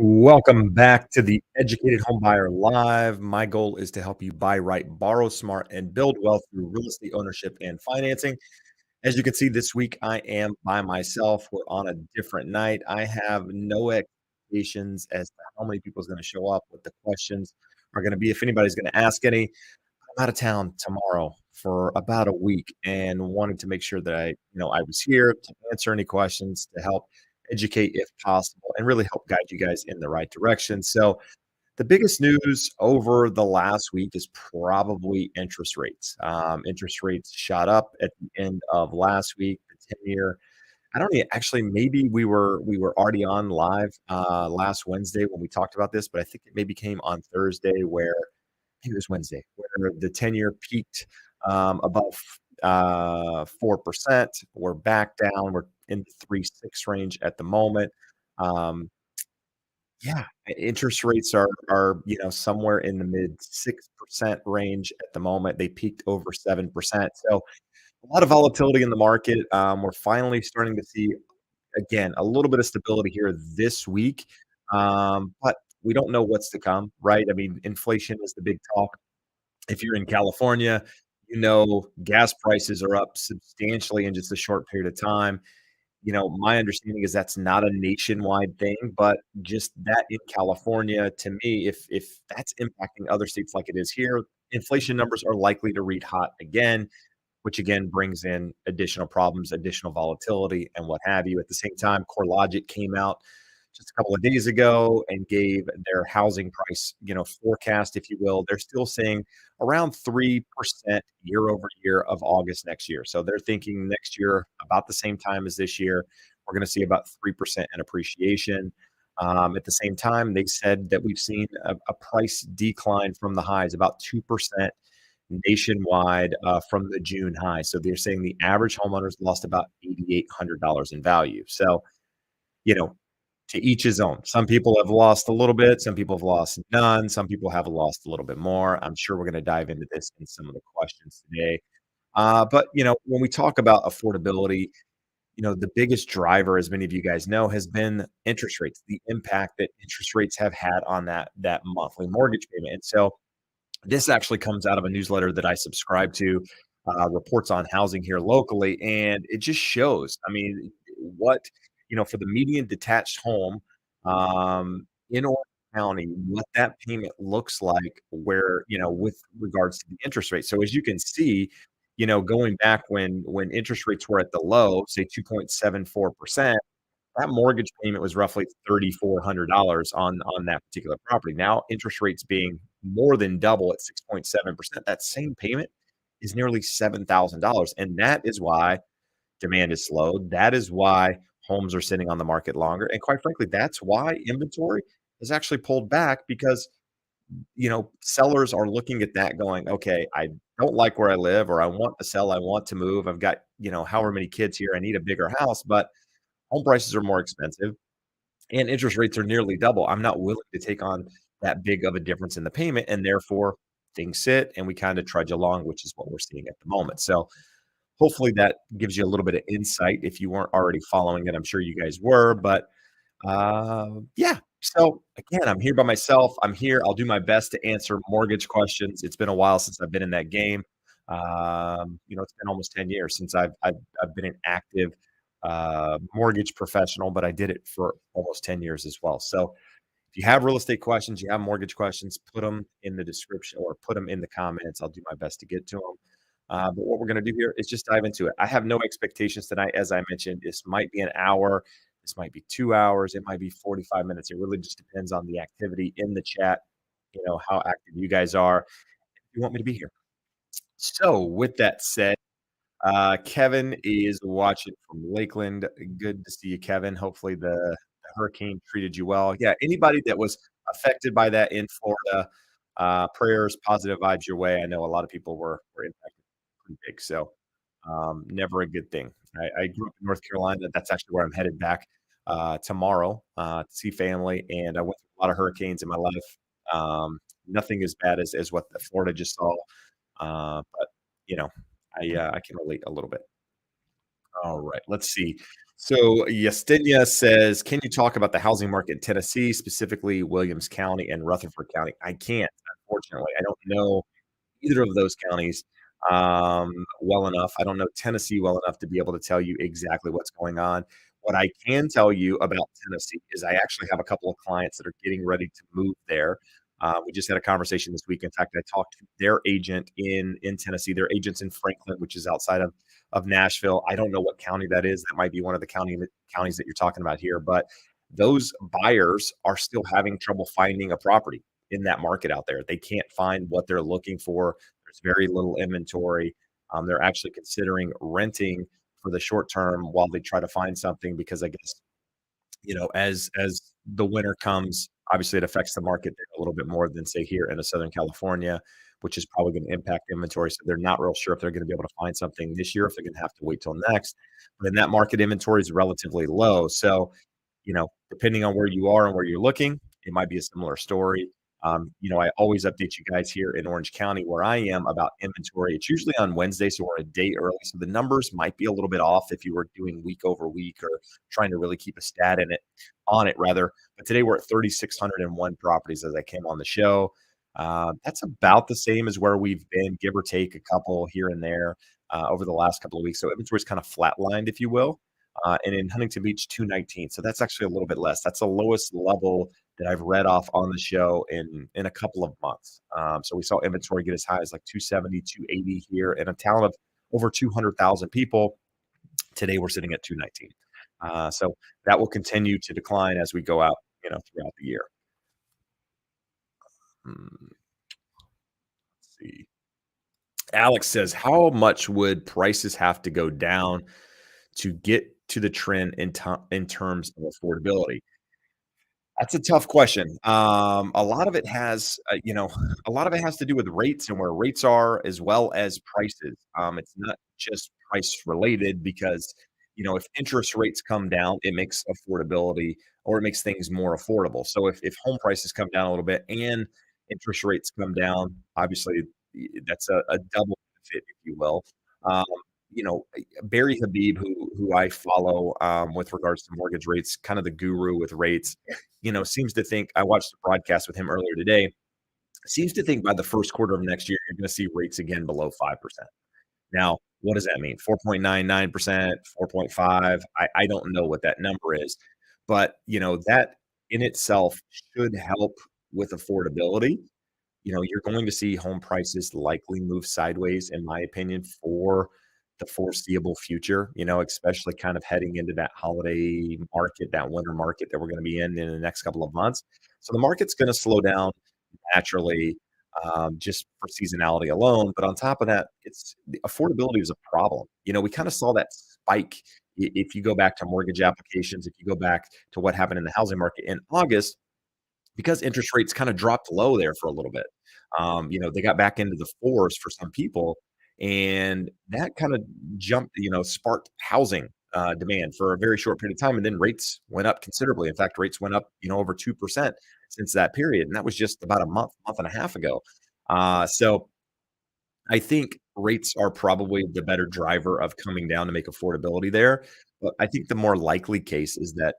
Welcome back to the Educated Home Buyer Live. My goal is to help you buy right, borrow smart, and build wealth through real estate ownership and financing. As you can see this week, I am by myself. We're on a different night. I have no expectations as to how many people is going to show up, what the questions are going to be, if anybody's going to ask any. I'm out of town tomorrow for about a week and wanted to make sure that I was here to answer any questions, to help educate if possible, and really help guide you guys in the right direction. So, the biggest news over the last week is probably interest rates. Interest rates shot up at the end of last week. The 10-year. I don't actually. Maybe we were already on live last Wednesday when we talked about this, but I think it maybe came on Thursday where it was Wednesday, where the 10-year peaked above 4%. We're back down. We're in the 3.6 range at the moment. Um, yeah, interest rates are somewhere in the mid 6% range at the moment. They peaked over 7%. So a lot of volatility in the market. We're finally starting to see again a little bit of stability here this week. But we don't know what's to come, right? I mean, inflation is the big talk. If you're in California, gas prices are up substantially in just a short period of time. My understanding is that's not a nationwide thing, but just that in California, to me, if that's impacting other states like it is here, inflation numbers are likely to read hot again, which again brings in additional problems, additional volatility, and what have you. At the same time, CoreLogic came out just a couple of days ago and gave their housing price, forecast, if you will. They're still saying around 3% year over year of August next year. So they're thinking next year, about the same time as this year, we're going to see about 3% in appreciation. At the same time, they said that we've seen a price decline from the highs, about 2% nationwide from the June high. So they're saying the average homeowners lost about $8,800 in value. So, you know, to each his own. Some people have lost a little bit, some people have lost none, some people have lost a little bit more. I'm sure we're going to dive into this in some of the questions today. But when we talk about affordability, the biggest driver, as many of you guys know, has been interest rates, the impact that interest rates have had on that monthly mortgage payment. And so this actually comes out of a newsletter that I subscribe to, reports on housing here locally, and it just shows. I mean, for the median detached home in Orange County, what that payment looks like, with regards to the interest rate. So as you can see, going back when interest rates were at the low, say 2.74%, that mortgage payment was roughly $3,400 on that particular property. Now, interest rates being more than double at 6.7%, that same payment is nearly $7,000, and that is why demand is slowed. That is why homes are sitting on the market longer, and quite frankly, that's why inventory has actually pulled back because, sellers are looking at that going, "Okay, I don't like where I live, or I want to sell, I want to move. I've got, however many kids here, I need a bigger house, but home prices are more expensive and interest rates are nearly double. I'm not willing to take on that big of a difference in the payment, and therefore things sit and we kind of trudge along, which is what we're seeing at the moment. So hopefully that gives you a little bit of insight if you weren't already following it. I'm sure you guys were, but yeah. So again, I'm here by myself. I'm here. I'll do my best to answer mortgage questions. It's been a while since I've been in that game. It's been almost 10 years since I've been an active mortgage professional, but I did it for almost 10 years as well. So if you have real estate questions, you have mortgage questions, put them in the description or put them in the comments. I'll do my best to get to them. But what we're going to do here is just dive into it. I have no expectations tonight. As I mentioned, this might be an hour. This might be 2 hours. It might be 45 minutes. It really just depends on the activity in the chat, how active you guys are. If you want me to be here. So with that said, Kevin is watching from Lakeland. Good to see you, Kevin. Hopefully the hurricane treated you well. Yeah, anybody that was affected by that in Florida, prayers, positive vibes your way. I know a lot of people were impacted pretty big, so never a good thing. I grew up in North Carolina. That's actually where I'm headed back tomorrow to see family, and I went through a lot of hurricanes in my life. Nothing as bad as what the Florida just saw, but you know, I can relate a little bit. All right, let's see. So Yestinia says, "Can you talk about the housing market in Tennessee, specifically Williams County and Rutherford County?" I can't, unfortunately. I don't know either of those counties well enough. I don't know Tennessee well enough to be able to tell you exactly what's going on. What I can tell you about Tennessee is I actually have a couple of clients that are getting ready to move there. We just had a conversation this week. In fact, I talked to their agent in Tennessee. Their agent's in Franklin, which is outside of Nashville. I don't know what county that is. That might be one of the counties that you're talking about here. But those buyers are still having trouble finding a property in that market out there. They can't find what they're looking for. There's very little inventory. They're actually considering renting for the short term while they try to find something because I guess as the winter comes, obviously it affects the market there a little bit more than say here in Southern California, which is probably going to impact inventory. So they're not real sure if they're going to be able to find something this year, if they're going to have to wait till next. But in that market, inventory is relatively low. So depending on where you are and where you're looking, it might be a similar story. I always update you guys here in Orange County where I am about inventory. It's usually on Wednesday, so we're a day early. So the numbers might be a little bit off if you were doing week over week or trying to really keep a stat on it rather. But today we're at 3,601 properties as I came on the show. That's about the same as where we've been, give or take a couple here and there over the last couple of weeks. So inventory is kind of flatlined, if you will. And in Huntington Beach, 219. So that's actually a little bit less. That's the lowest level that I've read off on the show in a couple of months. So we saw inventory get as high as like 270, 280 here in a town of over 200,000 people. Today we're sitting at 219. So that will continue to decline as we go out, throughout the year. Let's see. Alex says, how much would prices have to go down to get to the trend in terms of affordability? That's a tough question. A lot of it has, a lot of it has to do with rates and where rates are as well as prices. It's not just price related because, if interest rates come down, it makes affordability or it makes things more affordable. So if home prices come down a little bit and interest rates come down, obviously that's a double benefit, if you will. Um, Barry Habib, who I follow with regards to mortgage rates, kind of the guru with rates, seems to think I watched a broadcast with him earlier today, seems to think by the first quarter of next year, you're going to see rates again below 5%. Now, what does that mean? 4.99%, 4.5? I don't know what that number is, but that in itself should help with affordability. You're going to see home prices likely move sideways, in my opinion, for the foreseeable future, especially kind of heading into that holiday market, that winter market that we're going to be in the next couple of months. So the market's going to slow down naturally just for seasonality alone. But on top of that, it's the affordability is a problem. We kind of saw that spike. If you go back to mortgage applications, if you go back to what happened in the housing market in August, because interest rates kind of dropped low there for a little bit. They got back into the fours for some people, and that kind of sparked housing demand for a very short period of time, and then rates went up considerably. In fact, rates went up, over 2% since that period, and that was just about a month and a half ago. So I think rates are probably the better driver of coming down to make affordability there. But I think the more likely case is that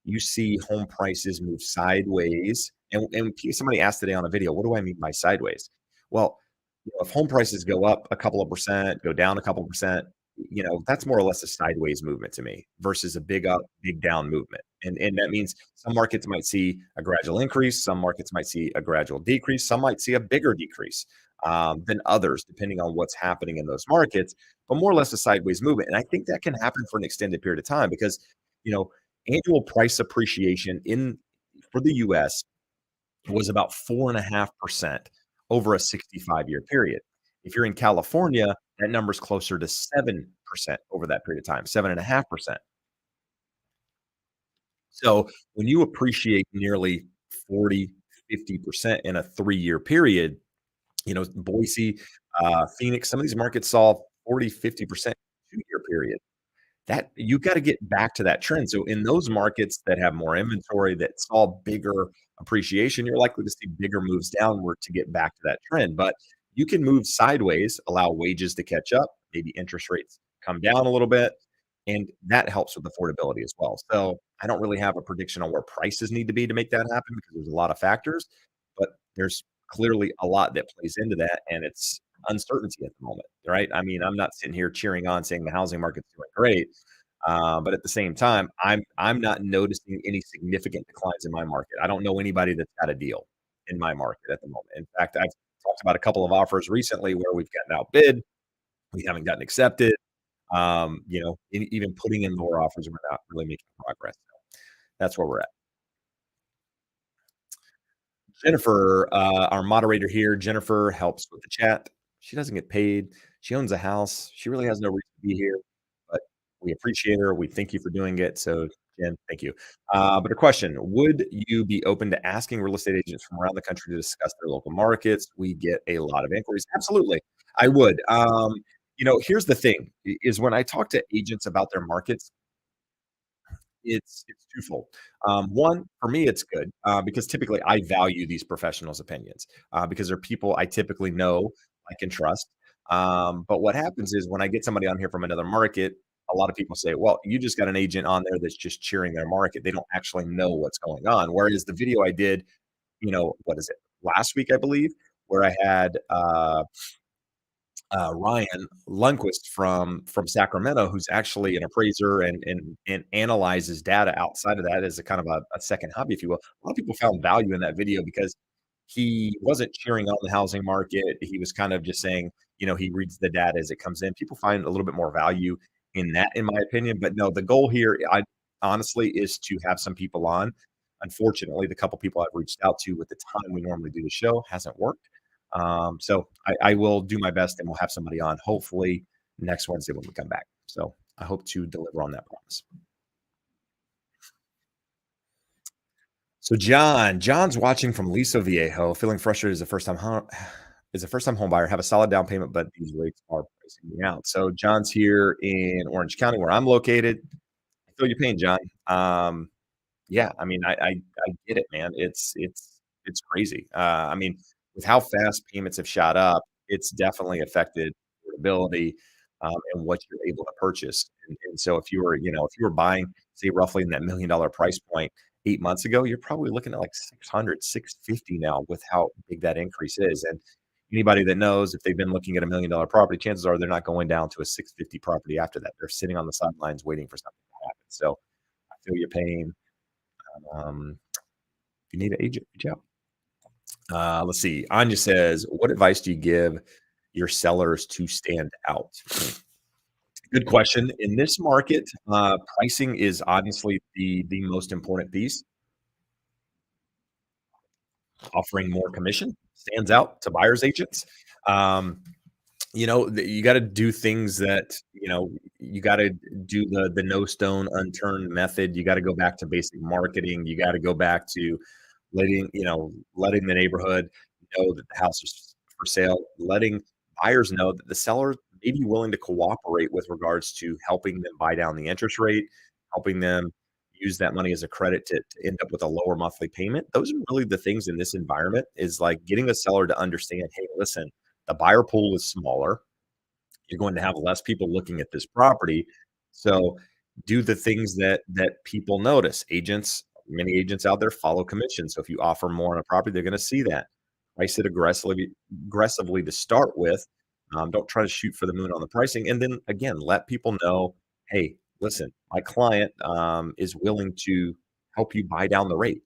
you see home prices move sideways. And somebody asked today on a video, what do I mean by sideways? Well, if home prices go up a couple of percent, go down a couple of percent, that's more or less a sideways movement to me versus a big up, big down movement. And that means some markets might see a gradual increase, some markets might see a gradual decrease, some might see a bigger decrease than others, depending on what's happening in those markets, but more or less a sideways movement. And I think that can happen for an extended period of time because, you know, annual price appreciation in for the US was about 4.5% over a 65-year period. If you're in California, that number's closer to 7% over that period of time, 7.5%. So when you appreciate nearly 40, 50% in a 3-year period, Boise, Phoenix, some of these markets saw 40, 50% 2-year period. That you gotta get back to that trend. So in those markets that have more inventory, that saw bigger appreciation, you're likely to see bigger moves downward to get back to that trend. But you can move sideways, allow wages to catch up, maybe interest rates come down a little bit, and that helps with affordability as well. So, I don't really have a prediction on where prices need to be to make that happen because there's a lot of factors, but there's clearly a lot that plays into that, and it's uncertainty at the moment, right? I mean, I'm not sitting here cheering on saying the housing market's doing great, but at the same time, I'm not noticing any significant declines in my market. I don't know anybody that's got a deal in my market at the moment. In fact, I've talked about a couple of offers recently where we've gotten outbid, we haven't gotten accepted. Even putting in more offers, we're not really making progress. So that's where we're at. Jennifer, our moderator here, Jennifer helps with the chat. She doesn't get paid. She owns a house. She really has no reason to be here, but we appreciate her. We thank you for doing it. So, Jen, thank you. But a question: would you be open to asking real estate agents from around the country to discuss their local markets? We get a lot of inquiries. Absolutely, I would. Here's the thing: is when I talk to agents about their markets, it's twofold. One, for me, it's good, because typically I value these professionals' opinions, because they're people I typically know, I can trust. But what happens is when I get somebody on here from another market, a lot of people say, "Well, you just got an agent on there that's just cheering their market. They don't actually know what's going on." Whereas the video I did, what is it? Last week, I believe, where I had Ryan Lundquist from Sacramento, who's actually an appraiser and analyzes data outside of that as a kind of a second hobby, if you will. A lot of people found value in that video because he wasn't cheering on the housing market. He was kind of just saying, he reads the data as it comes in. People find a little bit more value in that, in my opinion. But no, the goal here, I honestly, is to have some people on. Unfortunately, the couple people I've reached out to with the time we normally do the show hasn't worked. So I will do my best and we'll have somebody on hopefully next Wednesday when we come back. So I hope to deliver on that promise. So John's watching from Liso Viejo, feeling frustrated as a first time home buyer, have a solid down payment, but these rates are pricing me out. So John's here in Orange County where I'm located. I feel your pain, John. Yeah, I mean, I get it, man. It's crazy. I mean, with how fast payments have shot up, it's definitely affected affordability, and what you're able to purchase. And so if you were buying, say, roughly in that $1 million price point 8 months ago, you're probably looking at like 600, 650 now with how big that increase is. And anybody that knows if they've been looking at $1 million property, chances are they're not going down to a 650 property after that. They're sitting on the sidelines waiting for something to happen. So I feel your pain. If you need an agent, reach out. Let's see. Anya says, "What advice do you give your sellers to stand out?" Good question. In this market, pricing is honestly the most important piece. Offering more commission stands out to buyers agents. Um, you got to do things that you got to do the no stone unturned method. You got to go back to basic marketing. You got to go back to letting the neighborhood know that the house is for sale, letting buyers know that the seller may be willing to cooperate with regards to helping them buy down the interest rate, helping them use that money as a credit to end up with a lower monthly payment. Those are really the things in this environment, is like getting the seller to understand, hey, listen, the buyer pool is smaller. You're going to have less people looking at this property. So do the things that people notice. Many agents out there follow commission. So if you offer more on a property, they're going to see that. Price it aggressively to start with. Don't try to shoot for the moon on the pricing. And then again, let people know, hey, listen, my client is willing to help you buy down the rate,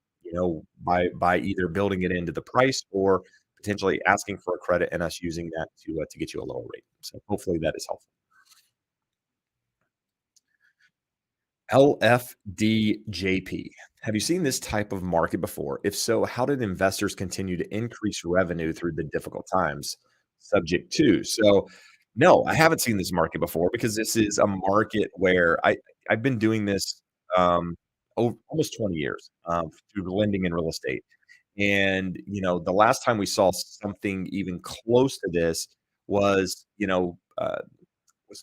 by either building it into the price or potentially asking for a credit and us using that to get you a lower rate. So hopefully that is helpful. LFDJP. Have you seen this type of market before? If so, how did investors continue to increase revenue through the difficult times? Subject to. So, no, I haven't seen this market before because this is a market where I've been doing this almost 20 years through lending in real estate. And the last time we saw something even close to this was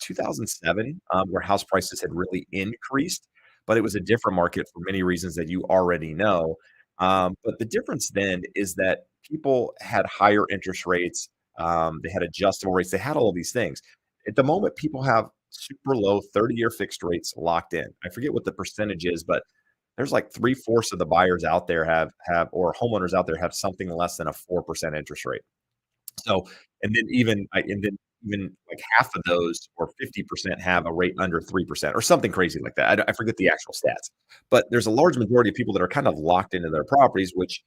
2007, where house prices had really increased, but it was a different market for many reasons that you already know. But the difference then is that people had higher interest rates, they had adjustable rates, they had all of these things. At the moment, people have super low 30-year fixed rates locked in. I forget what the percentage is, but there's like three-fourths of the buyers out there have or homeowners out there have something less than a 4% interest rate. So, and then even like half of those or 50% have a rate under 3% or something crazy like that. I forget the actual stats, but there's a large majority of people that are kind of locked into their properties, which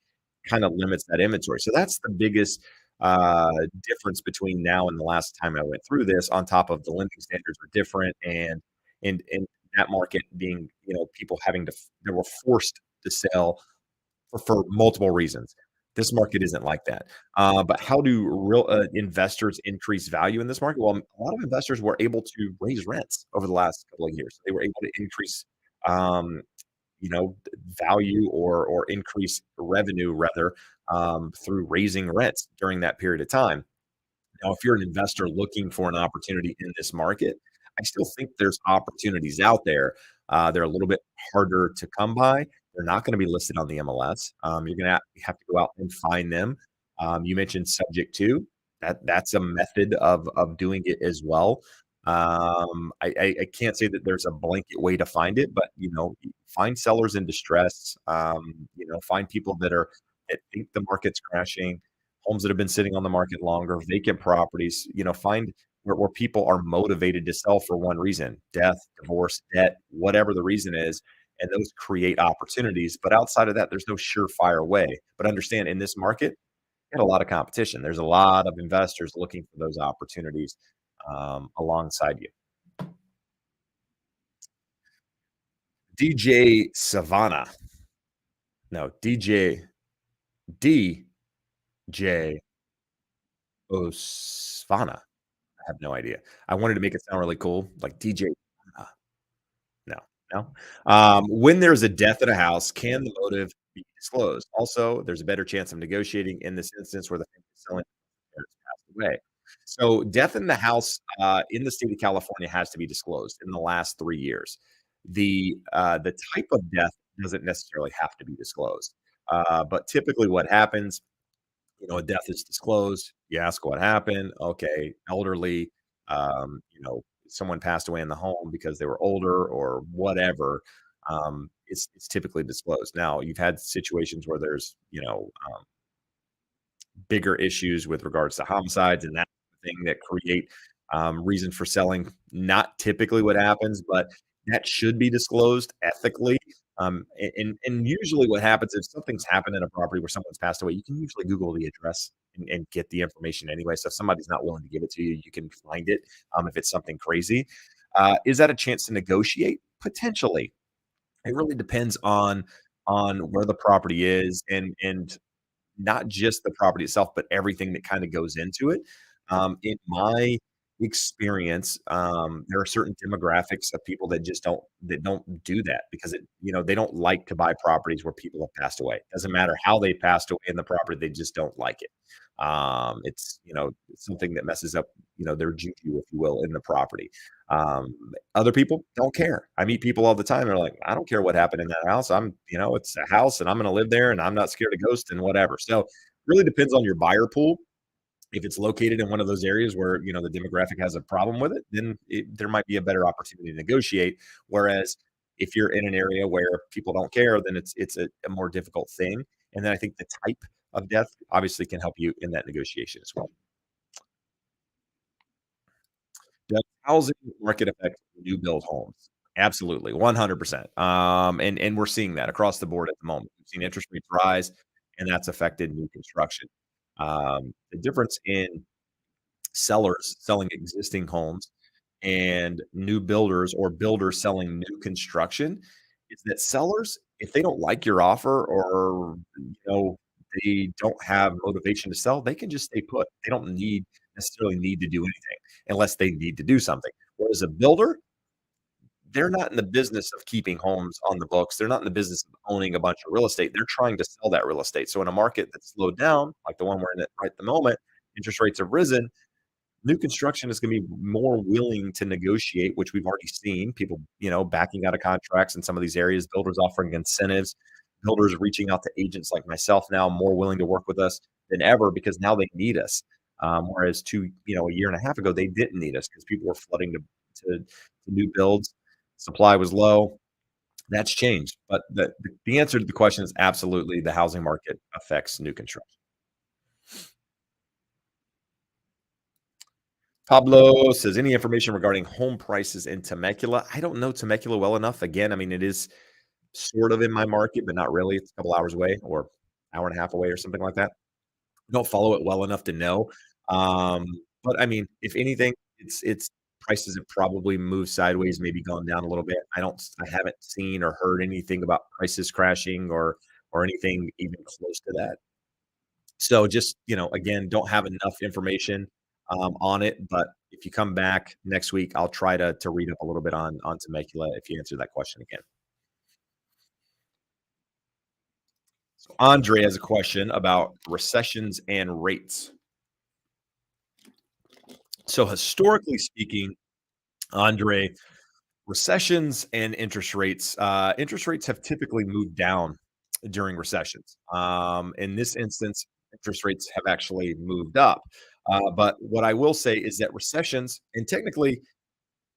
kind of limits that inventory. So that's the biggest uh, difference between now and the last time I went through this. On top of the lending standards are different, and that market being, people having to, they were forced to sell for multiple reasons. This market isn't like that. But how do real investors increase value in this market? Well, a lot of investors were able to raise rents over the last couple of years. They were able to increase, um, value or increase revenue rather, through raising rents during that period of time. Now, if you're an investor looking for an opportunity in this market, I still think there's opportunities out there. They're a little bit harder to come by. They're not going to be listed on the MLS. You're going to have to go out and find them. You mentioned subject to that's a method of doing it as well. I can't say that there's a blanket way to find it, but find sellers in distress. Find people that think the market's crashing, homes that have been sitting on the market longer, vacant properties, find where people are motivated to sell for one reason: death, divorce, debt, whatever the reason is. And those create opportunities. But outside of that, there's no surefire way. But understand in this market, you got a lot of competition. There's a lot of investors looking for those opportunities alongside you. DJ Savannah. No, DJ Osvana. I have no idea. I wanted to make it sound really cool, like DJ. No, no. When there's a death at a house, can the motive be disclosed? Also, there's a better chance of negotiating in this instance where the family is selling has passed away. So, death in the house in the state of California has to be disclosed in the last 3 years. The type of death doesn't necessarily have to be disclosed, but typically, what happens, a death is disclosed. You ask what happened. Okay, elderly, someone passed away in the home because they were older or whatever. It's typically disclosed. Now, you've had situations where there's, bigger issues with regards to homicides and that thing that create reason for selling. Not typically what happens, but that should be disclosed ethically. And usually what happens if something's happened in a property where someone's passed away, you can usually Google the address and get the information anyway. So if somebody's not willing to give it to you, you can find it if it's something crazy. Is that a chance to negotiate? Potentially. It really depends on where the property is and not just the property itself, but everything that kinda goes into it. In my experience, there are certain demographics of people that don't do that because they don't like to buy properties where people have passed away. Doesn't matter how they passed away in the property, they just don't like it. It's something that messes up, their juju, if you will, in the property. Other people don't care. I meet people all the time. They're like, I don't care what happened in that house. It's a house and I'm going to live there and I'm not scared of ghosts and whatever. So really depends on your buyer pool. If it's located in one of those areas where, the demographic has a problem with it, then there might be a better opportunity to negotiate. Whereas if you're in an area where people don't care, then it's a more difficult thing. And then I think the type of death obviously can help you in that negotiation as well. Does housing market affect new build homes? Absolutely, 100%. And we're seeing that across the board at the moment. We've seen interest rates rise, and that's affected new construction. The difference in sellers selling existing homes and new builders or builders selling new construction is that sellers, if they don't like your offer or they don't have motivation to sell, they can just stay put. They don't necessarily need to do anything unless they need to do something. Whereas a builder, they're not in the business of keeping homes on the books. They're not in the business of owning a bunch of real estate. They're trying to sell that real estate. So in a market that's slowed down, like the one we're in right at the moment, interest rates have risen. New construction is gonna be more willing to negotiate, which we've already seen people, backing out of contracts in some of these areas, builders offering incentives, builders reaching out to agents like myself now, more willing to work with us than ever because now they need us. Whereas a year and a half ago, they didn't need us because people were flooding to new builds. Supply was low. That's changed, but the answer to the question is absolutely the housing market affects new construction. Pablo says, "Any information regarding home prices in Temecula?" I don't know Temecula well enough. Again, I mean, it is sort of in my market, but not really. It's a couple hours away or hour and a half away or something like that. Don't follow it well enough to know. Um, but I mean, if anything, it's prices have probably moved sideways, maybe gone down a little bit. I haven't seen or heard anything about prices crashing or anything even close to that. So just, again, don't have enough information on it. But if you come back next week, I'll try to read up a little bit on Temecula if you answer that question again. So Andre has a question about recessions and rates. So historically speaking, Andre, recessions and interest rates have typically moved down during recessions. In this instance, interest rates have actually moved up. But what I will say is that recessions, and technically,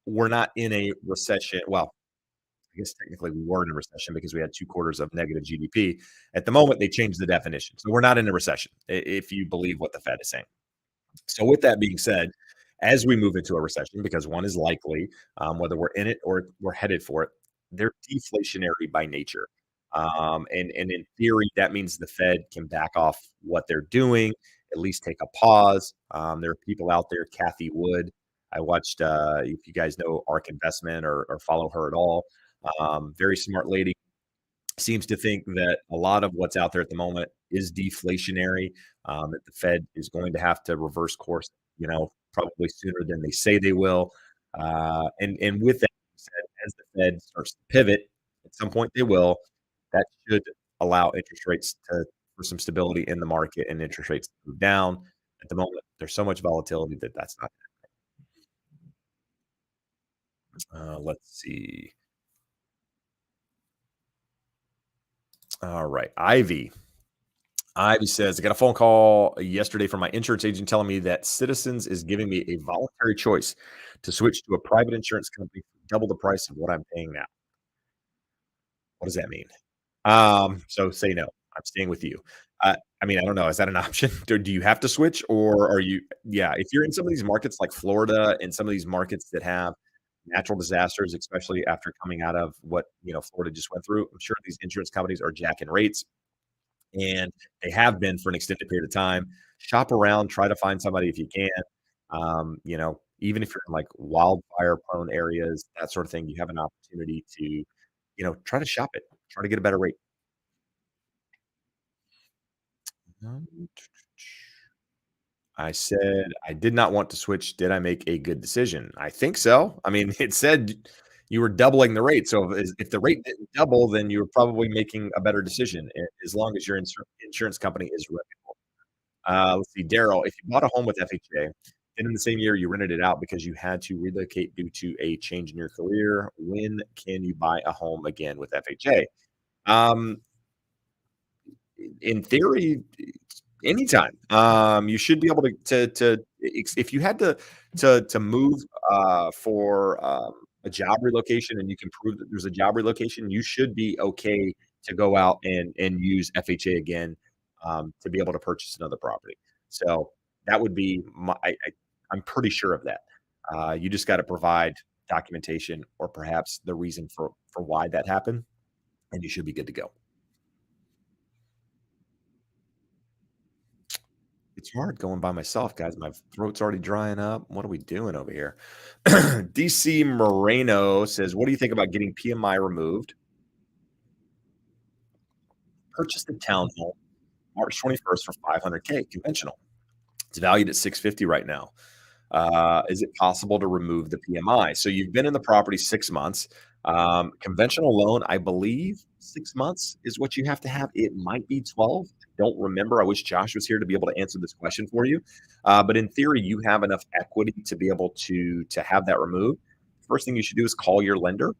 we're not in a recession. Well, I guess technically we were in a recession because we had 2 quarters of negative GDP. At the moment, they changed the definition. So we're not in a recession, if you believe what the Fed is saying. So, with that being said, as we move into a recession, because one is likely, whether we're in it or we're headed for it, they're deflationary by nature. And in theory, that means the Fed can back off what they're doing, at least take a pause. There are people out there, Kathy Wood. I watched, if you guys know ARK Investment or follow her at all, very smart lady seems to think that a lot of what's out there at the moment is deflationary, that the Fed is going to have to reverse course, probably sooner than they say they will. And with that being said, as the Fed starts to pivot, at some point they will, that should allow interest rates for some stability in the market and interest rates to move down. At the moment, there's so much volatility that that's not. Let's see. All right, Ivy. Ivy says, I got a phone call yesterday from my insurance agent telling me that Citizens is giving me a voluntary choice to switch to a private insurance company for double the price of what I'm paying now. What does that mean? So say no. I'm staying with you. I mean, I don't know. Is that an option? Do you have to switch or are you? Yeah, if you're in some of these markets like Florida and some of these markets that have natural disasters, especially after coming out of what, Florida just went through, I'm sure these insurance companies are jacking rates and they have been for an extended period of time. Shop around, try to find somebody if you can. Even if you're in like wildfire prone areas, that sort of thing, you have an opportunity to, try to shop it, try to get a better rate. Um, I said I did not want to switch. Did I make a good decision? I think so. I mean, it said you were doubling the rate. So if the rate didn't double, then you were probably making a better decision as long as your insurance company is reputable. Let's see, Daryl, if you bought a home with FHA, and in the same year you rented it out because you had to relocate due to a change in your career, when can you buy a home again with FHA? Um, in theory, anytime. You should be able to if you had to move for a job relocation and you can prove that there's a job relocation, you should be okay to go out and use FHA again to be able to purchase another property. So that would be I'm pretty sure of that. You just got to provide documentation or perhaps the reason for why that happened, and you should be good to go. It's hard going by myself, guys. My throat's already drying up. What are we doing over here? DC Moreno says, "What do you think about getting PMI removed? Purchased a townhome March 21st for 500K conventional. It's valued at 650 right now. Is it possible to remove the PMI?" So you've been in the property 6 months. Conventional loan, I believe 6 months is what you have to have. It might be 12. Don't remember. I wish Josh was here to be able to answer this question for you. But in theory, you have enough equity to be able to have that removed. First thing you should do is call your lender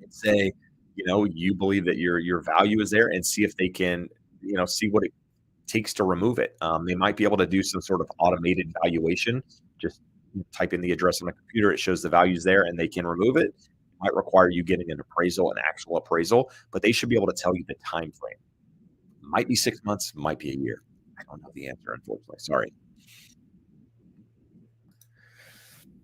and say, you believe that your value is there, and see if they can, see what it takes to remove it. They might be able to do some sort of automated valuation, just You type in the address on the computer, it shows the values there, and they can remove it. It might require you getting an appraisal, an actual appraisal, but they should be able to tell you the time frame. Might be 6 months, might be a year. I don't know the answer, unfortunately. Sorry.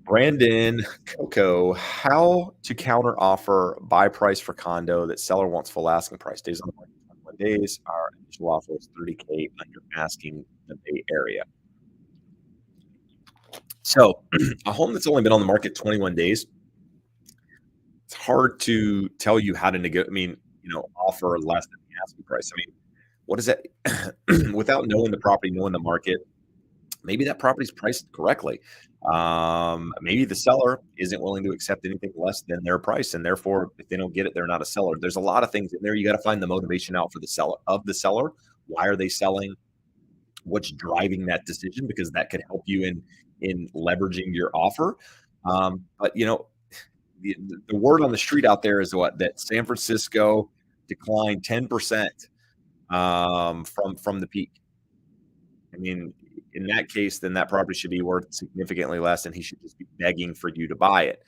Brandon Coco, how to counter offer buy price for condo that seller wants full asking price. Days on the market, 21 days. Our initial offer is 30K under asking the Bay Area. So a home that's only been on the market 21 days, it's hard to tell you how to negotiate. I mean, offer less than the asking price. I mean, what is that? Without knowing the property, knowing the market, maybe that property's priced correctly. Maybe the seller isn't willing to accept anything less than their price, and therefore, if they don't get it, they're not a seller. There's a lot of things in there. You got to find the motivation out for the seller of the seller. Why are they selling? What's driving that decision? Because that could help you in leveraging your offer. But the word on the street out there is what that San Francisco declined 10% from the peak. I mean, in that case, then that property should be worth significantly less, and he should just be begging for you to buy it.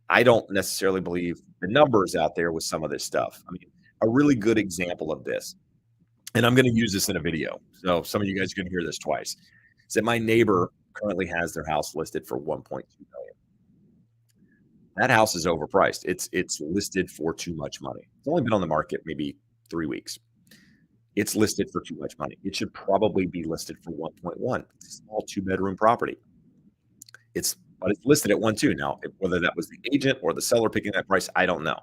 I don't necessarily believe the numbers out there with some of this stuff. I mean, a really good example of this, and I'm going to use this in a video, so some of you guys are going to hear this twice, is that my neighbor currently has their house listed for 1.2 million. That house is overpriced. It's listed for too much money. It's only been on the market maybe 3 weeks. It's listed for too much money. It should probably be listed for 1.1. It's a small 2-bedroom property. But it's listed at 1.2. Now, whether that was the agent or the seller picking that price, I don't know.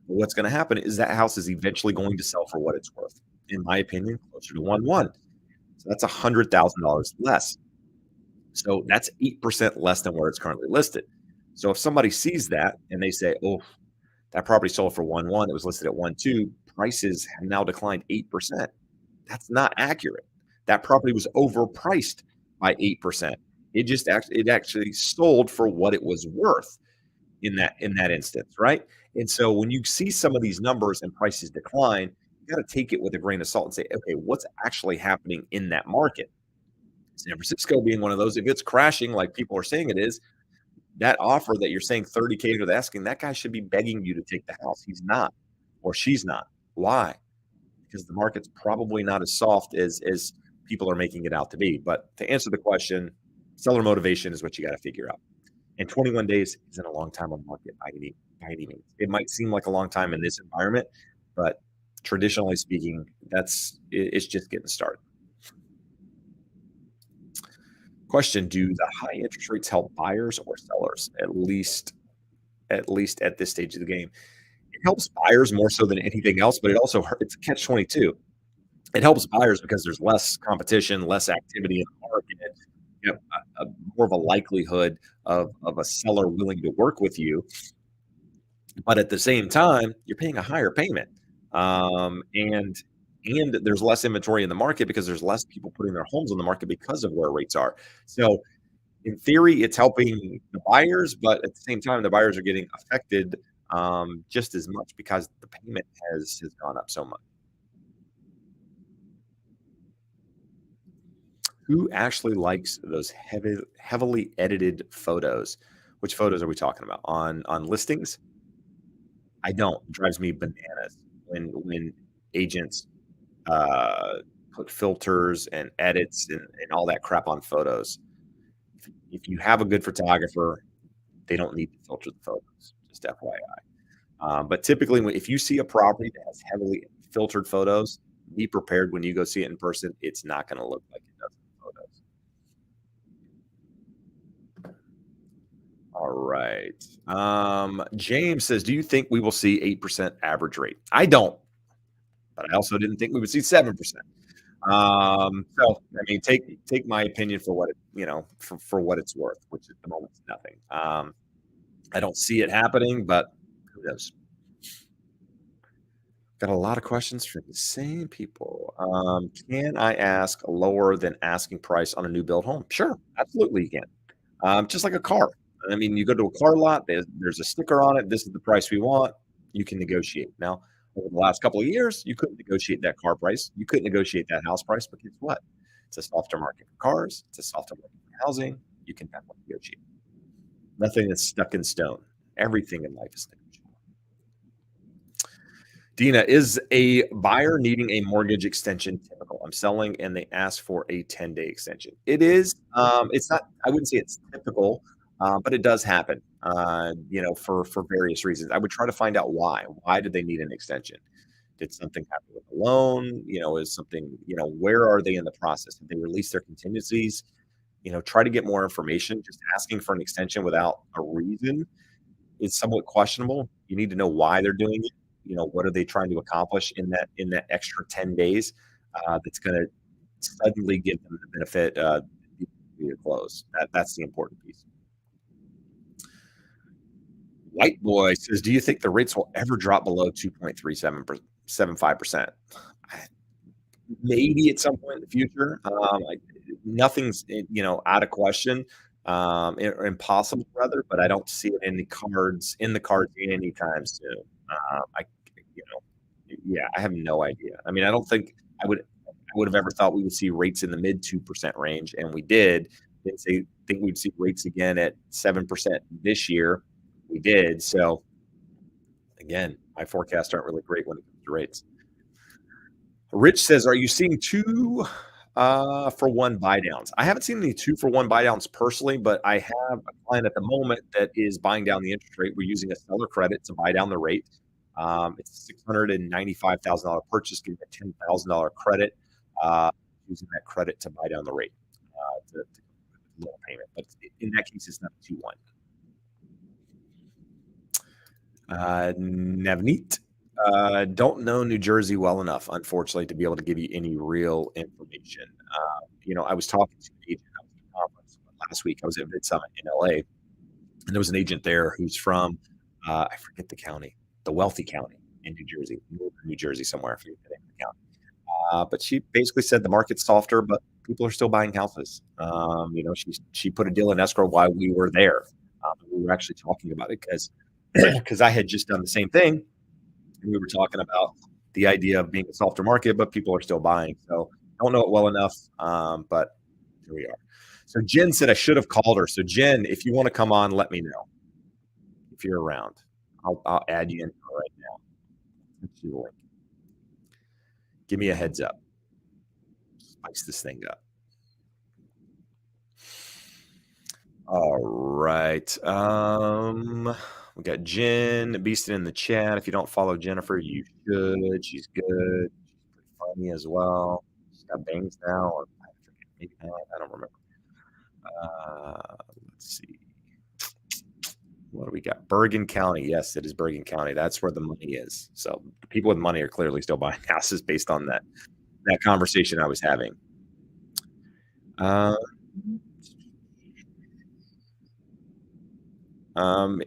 But what's going to happen is that house is eventually going to sell for what it's worth. In my opinion, closer to 1.1. So that's $100,000 less. So that's 8% less than where it's currently listed. So if somebody sees that and they say, "Oh, that property sold for 1.1, it was listed at 1.2, prices have now declined 8%." That's not accurate. That property was overpriced by 8%. It actually sold for what it was worth in that instance, right? And so when you see some of these numbers and prices decline, you got to take it with a grain of salt and say, okay, what's actually happening in that market? San Francisco being one of those, if it's crashing like people are saying it is, that offer that you're saying 30K to the asking, that guy should be begging you to take the house. He's not, or she's not. Why? Because the market's probably not as soft as people are making it out to be. But to answer the question, seller motivation is what you got to figure out. And 21 days isn't a long time on the market by any means. It might seem like a long time in this environment, but traditionally speaking, it's just getting started. Question: do the high interest rates help buyers or sellers? At least at this stage of the game, it helps buyers more so than anything else, but it's a catch 22. It helps buyers because there's less competition, less activity in the market. You know, more of a likelihood of a seller willing to work with you, but at the same time, you're paying a higher payment, and there's less inventory in the market because there's less people putting their homes on the market because of where rates are. So in theory, it's helping the buyers, but at the same time, the buyers are getting affected just as much because the payment has gone up so much. Who actually likes those heavily edited photos? Which photos are we talking about? On listings? I don't. It drives me bananas when agents put filters and edits and all that crap on photos. If you have a good photographer, they don't need to filter the photos. Just FYI. But typically, if you see a property that has heavily filtered photos, be prepared when you go see it in person. It's not going to look like it does in photos. All right. James says, "Do you think we will see 8% average rate?" I don't, but I also didn't think we would see 7%. So I mean, take my opinion for what for what it's worth, which at the moment is nothing. I don't see it happening, but who knows? Got a lot of questions from the same people. Can I ask a lower than asking price on a new build home? Sure, absolutely you can. Just like a car. I mean, you go to a car lot, there's a sticker on it. This is the price we want. You can negotiate. Now, over the last couple of years, you couldn't negotiate that car price. You couldn't negotiate that house price. But guess what? It's a softer market for cars. It's a softer market for housing. You can definitely negotiate. Nothing that's stuck in stone. Everything in life is negotiable. Dina, is a buyer needing a mortgage extension typical? I'm selling and they ask for a 10-day extension. It is. It's not, I wouldn't say it's typical, but it does happen, for various reasons. I would try to find out why. Why did they need an extension? Did something happen with the loan? Is something, where are they in the process? Have they released their contingencies? Try to get more information. Just asking for an extension without a reason is somewhat questionable. You need to know why they're doing it. What are they trying to accomplish in that extra 10 days that's going to suddenly give them the benefit to close. That's the important piece. White boy says, "Do you think the rates will ever drop below 2.3775%?" Maybe at some point in the future. Nothing's out of question, or impossible rather, but I don't see it in the cards anytime soon. I, yeah, I have no idea. I mean, I don't think I would have ever thought we would see rates in the mid 2% range, and we did. Didn't think we'd see rates again at 7% this year. We did. So again, my forecasts aren't really great when it comes to rates. Rich says, "Are you seeing two for one buy downs?" I haven't seen any 2-for-1 buy downs personally, but I have a client at the moment that is buying down the interest rate. We're using a seller credit to buy down the rate. It's a $695,000 purchase, getting a $10,000 credit, using that credit to buy down the rate to lower payment. But in that case, it's not a 2-1. Navneet, don't know New Jersey well enough, unfortunately, to be able to give you any real information. I was talking to an agent. I was at a conference last week. I was at Mid Summit in LA, and there was an agent there who's from, I forget the county, the wealthy county in New Jersey, northern New Jersey somewhere. I forget the name of the county. But she basically said the market's softer, but people are still buying houses. She put a deal in escrow while we were there. We were actually talking about it because I had just done the same thing. And we were talking about the idea of being a softer market, but people are still buying. So don't know it well enough, but here we are. So Jen said I should have called her. So Jen, if you want to come on, let me know if you're around. I'll add you in right now. Let's see the link. Give me a heads up. Spice this thing up. All right. We got Jen Beaston in the chat. If you don't follow Jennifer, you should. She's good. She's pretty funny as well. She's got bangs now, or I forget, maybe not. I don't remember. Let's see. What do we got? Bergen County. Yes, it is Bergen County. That's where the money is. So the people with money are clearly still buying houses based on that conversation I was having.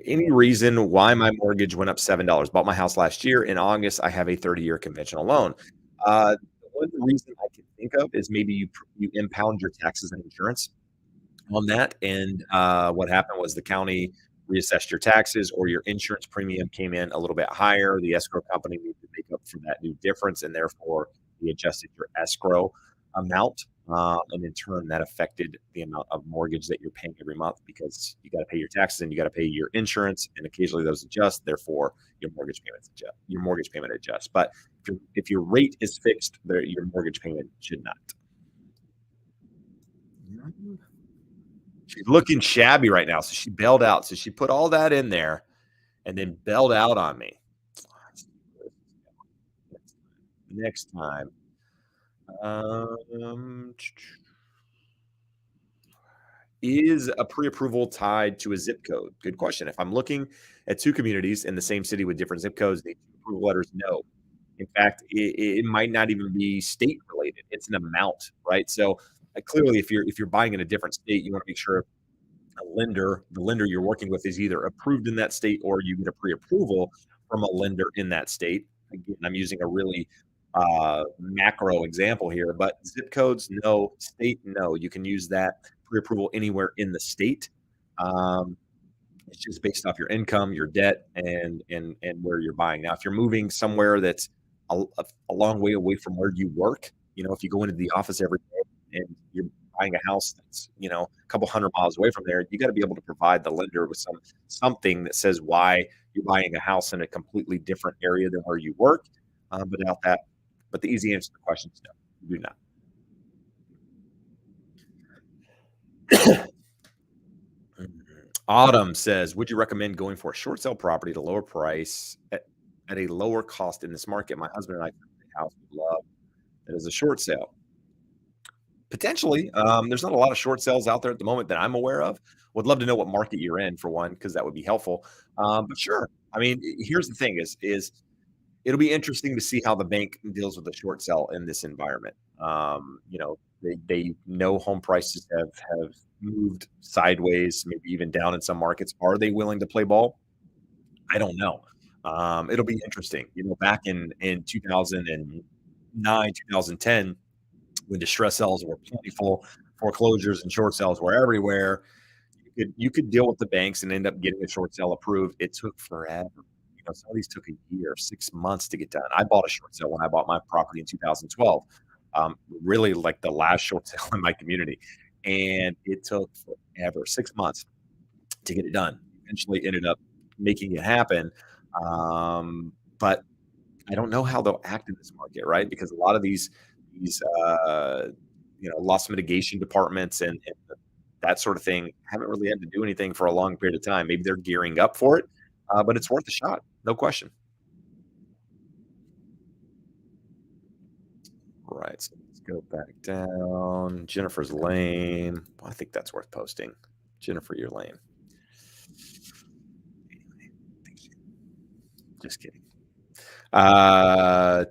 Any reason why my mortgage went up $7? Bought my house last year. In August, I have a 30-year conventional loan. The one reason I can think of is maybe you impound your taxes and insurance on that. And what happened was the county reassessed your taxes, or your insurance premium came in a little bit higher. The escrow company needed to make up for that new difference, and therefore we adjusted your escrow amount. And in turn, that affected the amount of mortgage that you're paying every month, because you got to pay your taxes and you got to pay your insurance, and occasionally those adjust. Therefore, your mortgage payment adjusts. But if your rate is fixed, your mortgage payment should not. She's looking shabby right now, so she bailed out. So she put all that in there and then bailed out on me. Next time. Is a pre-approval tied to a zip code? Good question. If I'm looking at two communities in the same city with different zip codes, the approval letters, no. In fact, it might not even be state related. It's an amount, right? So clearly, if you're buying in a different state, you want to make sure the lender you're working with is either approved in that state, or you get a pre-approval from a lender in that state. Again, I'm using a really macro example here, but zip codes, no. State, no. You can use that pre-approval anywhere in the state. It's just based off your income, your debt, and where you're buying. Now, if you're moving somewhere that's a long way away from where you work, if you go into the office every day and you're buying a house that's, a couple 100 miles away from there, you got to be able to provide the lender with something that says why you're buying a house in a completely different area than where you work. But without that, but the easy answer to the question is no, you do not. Autumn says, would you recommend going for a short sale property at a lower price at a lower cost in this market? My husband and I found a house we love that is a short sale. Potentially. There's not a lot of short sales out there at the moment that I'm aware of. Would love to know what market you're in for one, because that would be helpful. But sure. I mean, here's the thing: is it'll be interesting to see how the bank deals with the short sell in this environment. They know home prices have moved sideways, maybe even down in some markets. Are they willing to play ball? I don't know. It'll be interesting. Back in 2009, 2010, when distress sales were plentiful, foreclosures and short sales were everywhere. You could deal with the banks and end up getting a short sale approved. It took forever. Some of these took a year, 6 months to get done. I bought a short sale when I bought my property in 2012. Really like the last short sale in my community, and it took forever, 6 months to get it done. Eventually, ended up making it happen. But I don't know how they'll act in this market, right? Because a lot of these loss mitigation departments and that sort of thing haven't really had to do anything for a long period of time. Maybe they're gearing up for it, but it's worth a shot, no question. Right. So let's go back down. Jennifer's Lane. Well, I think that's worth posting. Jennifer, your lane. Anyway, just kidding. Uh,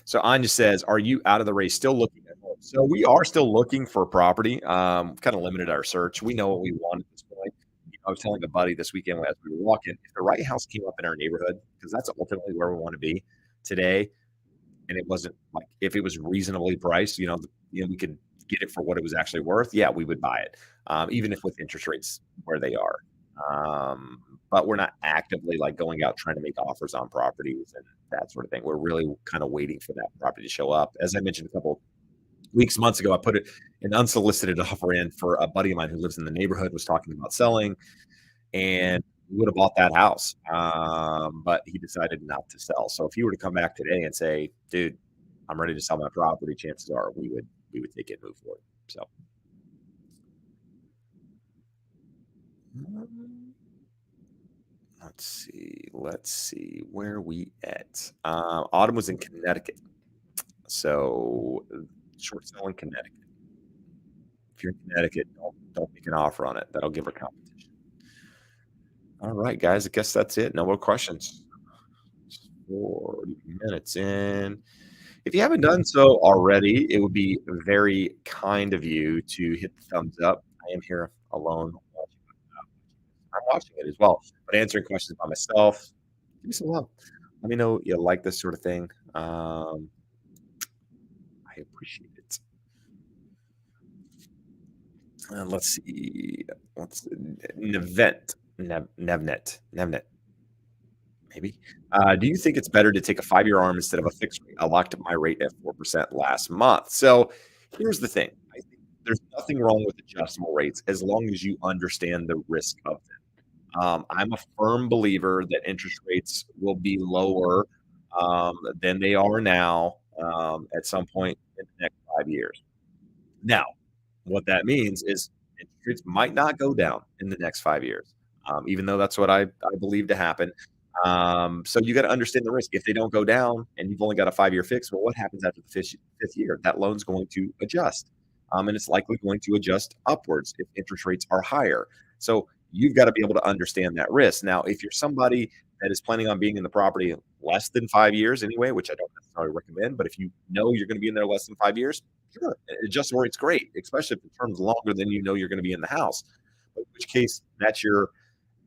so Anya says, "Are you out of the race? Still looking at home?" So we are still looking for a property. Kind of limited our search. We know what we want at this point. I was telling a buddy this weekend as we were walking, if the right house came up in our neighborhood, because that's ultimately where we want to be today, and it wasn't like if it was reasonably priced, we could get it for what it was actually worth. Yeah, we would buy it, even if with interest rates where they are. But we're not actively like going out trying to make offers on properties and that sort of thing. We're really kind of waiting for that property to show up. As I mentioned a couple weeks, months ago, I put an unsolicited offer in for a buddy of mine who lives in the neighborhood, was talking about selling, and we would have bought that house. But he decided not to sell. So if he were to come back today and say, dude, I'm ready to sell my property, chances are we would take it and move forward. So let's see where we at. Autumn was in Connecticut. So short sale in Connecticut. If you're in Connecticut, don't make an offer on it. That'll give her competition. All right, guys. I guess that's it. No more questions. 40 minutes in. If you haven't done so already, it would be very kind of you to hit the thumbs up. I am here alone. I'm watching it as well, but answering questions by myself. Give me some love. Let me know you like this sort of thing. I appreciate it. Let's see. What's Nevnet, maybe. Do you think it's better to take a 5-year ARM instead of a fixed rate? I locked up my rate at 4% last month. So here's the thing. I think there's nothing wrong with adjustable rates as long as you understand the risk of them. I'm a firm believer that interest rates will be lower than they are now at some point in the next 5 years. Now, what that means is interest rates might not go down in the next 5 years, even though that's what I believe to happen. So you got to understand the risk. If they don't go down and you've only got a 5-year fix, well, what happens after the fifth year? That loan's going to adjust. And it's likely going to adjust upwards if interest rates are higher. So you've got to be able to understand that risk. Now, if you're somebody that is planning on being in the property less than 5 years anyway, which I don't necessarily recommend, but if you know you're going to be in there less than 5 years, sure, adjustable rate's great, especially if the term's longer than you know you're going to be in the house. But in which case, that's your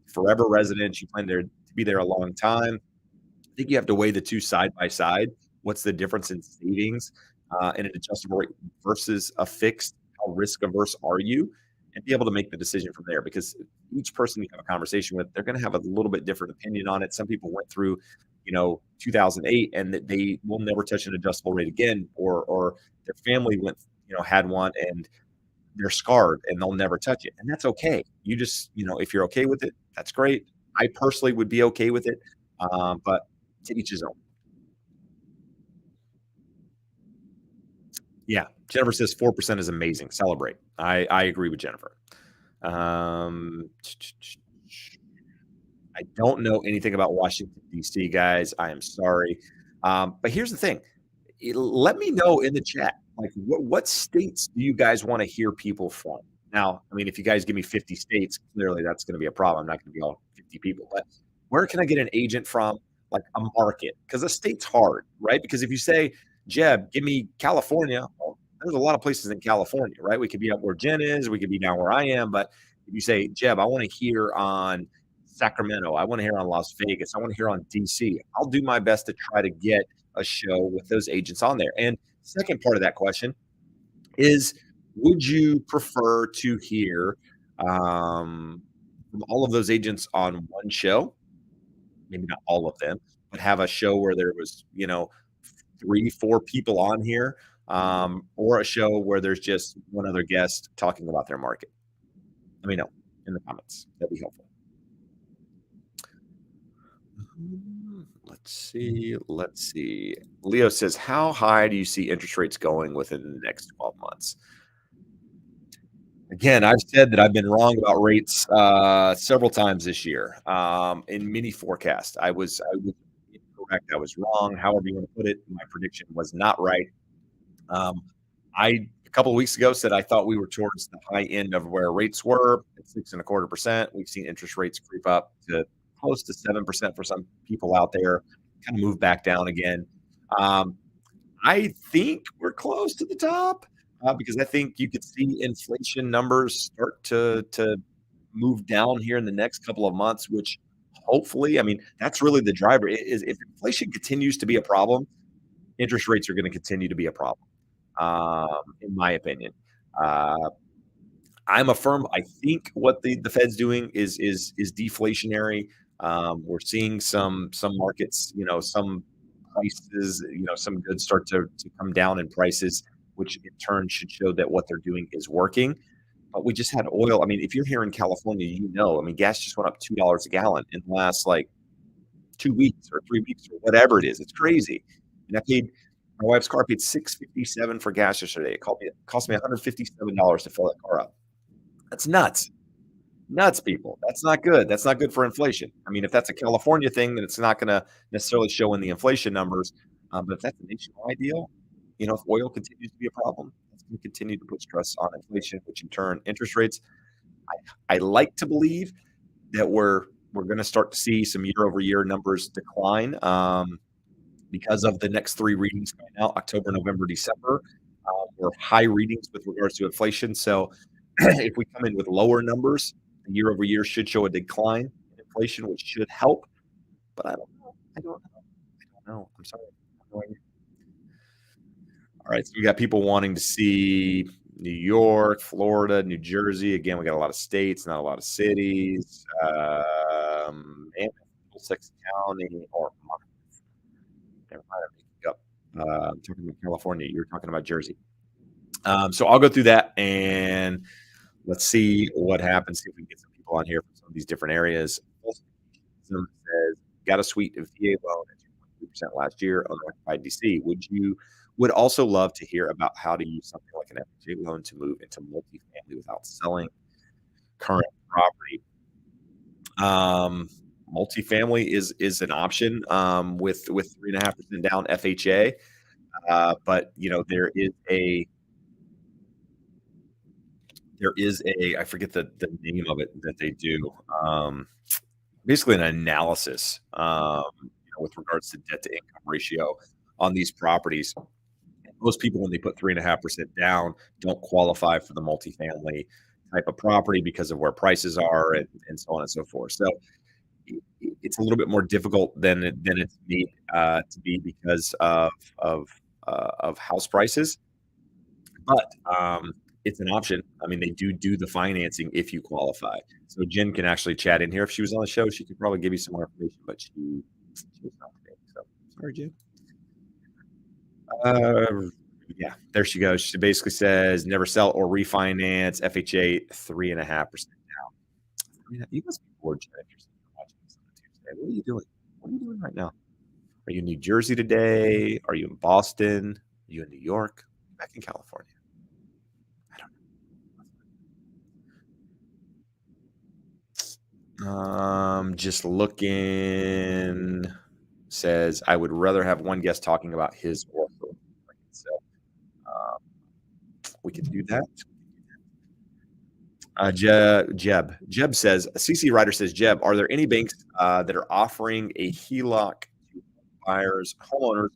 forever residence. You plan to be there a long time. I think you have to weigh the two side by side. What's the difference in savings in an adjustable rate versus a fixed? How risk averse are you? And be able to make the decision from there, because each person you have a conversation with, they're going to have a little bit different opinion on it. Some people went through 2008, and that they will never touch an adjustable rate again, or their family went, had one, and they're scarred and they'll never touch it. And that's okay. You just, if you're okay with it, that's great. I personally would be okay with it. But to each his own. Yeah. Jennifer says 4% is amazing. Celebrate. I agree with Jennifer. Um, I don't know anything about Washington, D.C., guys. I am sorry. But here's the thing. Let me know in the chat, like, what states do you guys want to hear people from? Now, I mean, if you guys give me 50 states, clearly that's going to be a problem. I'm not going to be all 50 people. But where can I get an agent from? Like a market? Because a state's hard, right? Because if you say, Jeb, give me California, well, there's a lot of places in California, right? We could be up where Jen is, we could be down where I am. But if you say, Jeb, I want to hear on Sacramento, I want to hear on Las Vegas, I want to hear on DC, I'll do my best to try to get a show with those agents on there. And second part of that question is, would you prefer to hear from all of those agents on one show? Maybe not all of them, but have a show where there was, 3, 4 people on here, or a show where there's just one other guest talking about their market. Let me know in the comments. That'd be helpful. Let's see. Let's see. Leo says, how high do you see interest rates going within the next 12 months? Again, I've said that I've been wrong about rates several times this year in many forecasts. I was incorrect. I was wrong. However you want to put it, my prediction was not right. I a couple of weeks ago said I thought we were towards the high end of where rates were at 6.25%. We've seen interest rates creep up to close to 7% for some people out there, kind of move back down again. Um, I think we're close to the top because I think you could see inflation numbers start to move down here in the next couple of months, which hopefully, I mean, that's really the driver. Is if inflation continues to be a problem, interest rates are going to continue to be a problem, in my opinion. Uh, I'm a firm. I think what the Fed's doing is deflationary. We're seeing some markets, some prices, some goods start to come down in prices, which in turn should show that what they're doing is working. But we just had oil. I mean, if you're here in California, I mean, gas just went up $2 a gallon in the last like 2 weeks or 3 weeks or whatever it is. It's crazy. And my wife's car paid $6.57 for gas yesterday. It cost me $157 to fill that car up. That's nuts. Nuts, people. That's not good. That's not good for inflation. I mean, if that's a California thing, then it's not going to necessarily show in the inflation numbers. But if that's a nationwide deal, if oil continues to be a problem, it's going to continue to put stress on inflation, which in turn, interest rates. I like to believe that we're going to start to see some year over year numbers decline because of the next 3 readings coming out, October, November, December. Were high readings with regards to inflation. So if we come in with lower numbers, year over year should show a decline in inflation, which should help. But I don't know. I don't know. I'm sorry. All right. So we got people wanting to see New York, Florida, New Jersey. Again, we got a lot of states, not a lot of cities. Middlesex County or never mind, I'm making up. I'm talking about California. You're talking about Jersey. So I'll go through that and let's see what happens. See if we can get some people on here from some of these different areas. Says, got a sweet VA loan at 2.3% last year on occupied DC. Would also love to hear about how to use something like an FHA loan to move into multifamily without selling current property. Multifamily is an option with 3.5% down FHA. But there is a I forget the name of it that they do. Basically an analysis with regards to debt to income ratio on these properties. Most people, when they put 3.5% down, don't qualify for the multifamily type of property because of where prices are and so on and so forth. So it's a little bit more difficult than it's need to be because of house prices, but it's an option. I mean, they do the financing if you qualify. So Jen can actually chat in here. If she was on the show, she could probably give you some more information, but she was not today. card yet? Uh, yeah, there she goes. She basically says never sell or refinance. FHA 3.5%. You must be bored, Jen, if you're sitting here watching this on a Tuesday. What are you doing? What are you doing right now? Are you in New Jersey today? Are you in Boston? Are you in New York? Back in California? I don't know. Just looking. Says I would rather have one guest talking about his or her. So um, we can do that. Jeb says, CC Ryder says, Jeb, are there any banks that are offering a HELOC to buyers, homeowners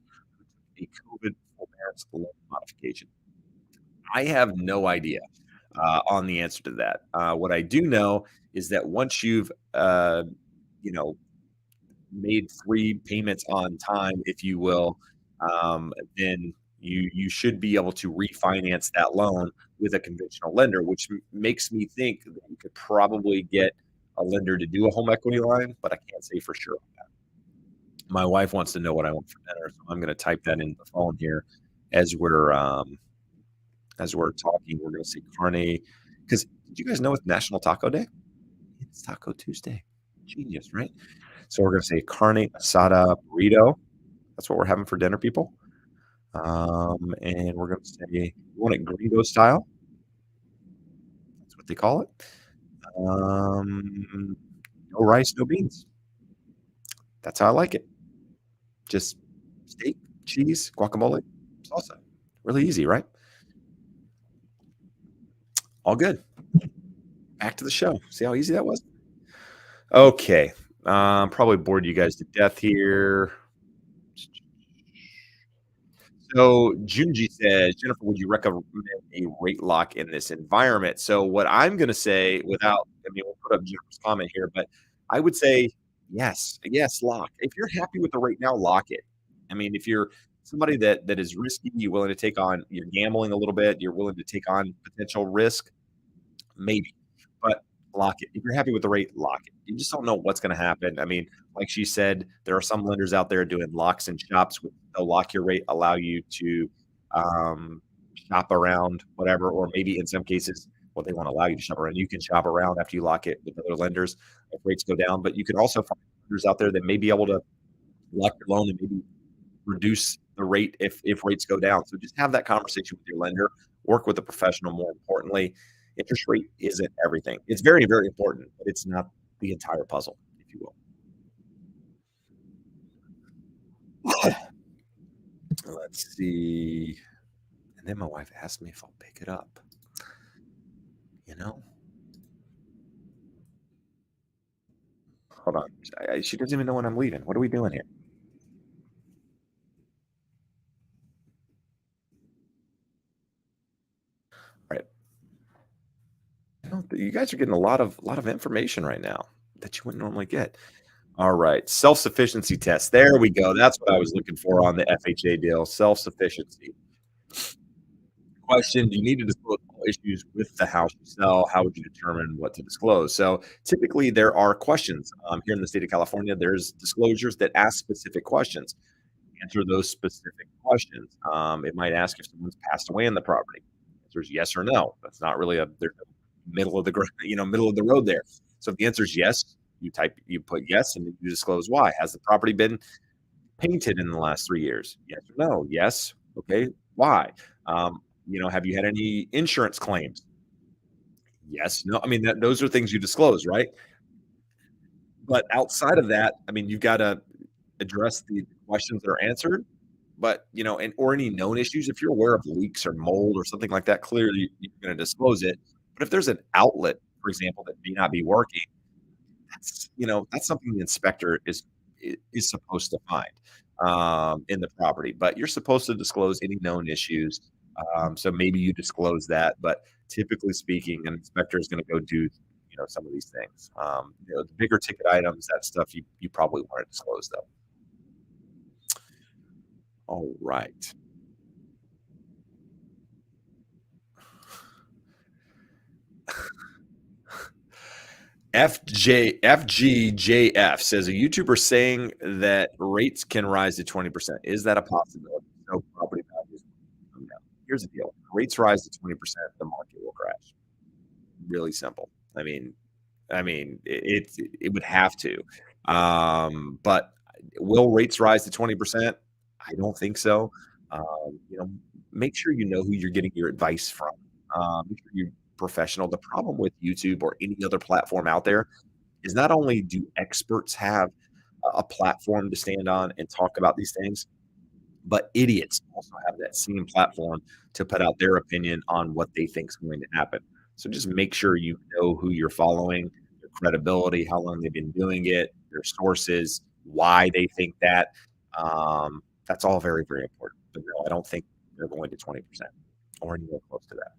who took a COVID forbearance loan modification? I have no idea on the answer to that. What I do know is that once you've, you know, made 3 payments on time, if you will, then you should be able to refinance that loan with a conventional lender, which makes me think that you could probably get a lender to do a home equity line, but I can't say for sure. My wife wants to know what I want for dinner, so I'm gonna type that in the phone here as we're talking. We're gonna say carne, because did you guys know it's National Taco Day? It's Taco Tuesday. Genius, right? So we're gonna say carne asada burrito. That's what we're having for dinner, people. And we're gonna say, "You want it gringo style?" That's what they call it. No rice, no beans. That's how I like it. Just steak, cheese, guacamole, salsa. Really easy, right? All good. Back to the show. See how easy that was? Okay. Probably bored you guys to death here. So Junji says, Jennifer, would you recommend a rate lock in this environment? So what I'm going to say, without, I mean, we'll put up Jennifer's comment here, but I would say yes, yes, lock. If you're happy with the rate now, lock it. I mean, if you're somebody that is risky, you're willing to take on, you're gambling a little bit, you're willing to take on potential risk, maybe, but lock it. If you're happy with the rate, lock it. You just don't know what's going to happen. I mean, like she said, there are some lenders out there doing locks and shops. They'll lock your rate, allow you to shop around, whatever, or maybe in some cases, well, they won't allow you to shop around. You can shop around after you lock it with other lenders if rates go down. But you can also find lenders out there that may be able to lock your loan and maybe reduce the rate if rates go down. So just have that conversation with your lender. Work with a professional. More importantly, interest rate isn't everything. It's very, very important, but it's not the entire puzzle, if you will. Let's see. And then my wife asked me if I'll pick it up. You know, hold on. She doesn't even know when I'm leaving. What are we doing here? All right. You guys are getting a lot of information right now that you wouldn't normally get. All right. Self-sufficiency test. There we go. That's what I was looking for on the FHA deal. Self-sufficiency. Question: do you need to disclose all issues with the house you sell? How would you determine what to disclose? So typically there are questions here in the state of California. There's disclosures that ask specific questions. Answer those specific questions. It might ask if someone's passed away in the property. Answer is yes or no. That's not really a there's no middle of the middle of the road there. So if the answer is yes, you put yes and then you disclose why. Has the property been painted in the last 3 years? Yes or no? Yes. Okay. Why? Have you had any insurance claims? Yes. No. I mean, those are things you disclose, right? But outside of that, I mean, you've got to address the questions that are answered. But and or any known issues. If you're aware of leaks or mold or something like that, clearly you're going to disclose it. But if there's an outlet, for example, that may not be working, that's something the inspector is supposed to find in the property. But you're supposed to disclose any known issues. So maybe you disclose that, but typically speaking, an inspector is going to go do some of these things. The bigger ticket items, that stuff you probably want to disclose though. All right. FGJF says a YouTuber saying that rates can rise to 20%. Is that a possibility? So property values will come down. Here's the deal. Rates rise to 20%, the market will crash. Really simple. It would have to. But will rates rise to 20%? I don't think so. You know, make sure you know who you're getting your advice from. Make sure you're professional. The problem with YouTube or any other platform out there is not only do experts have a platform to stand on and talk about these things, but idiots also have that same platform to put out their opinion on what they think is going to happen. So just make sure you know who you're following, their credibility, how long they've been doing it, their sources, why they think that. That's all very, very important. But no, I don't think they're going to 20% or anywhere close to that.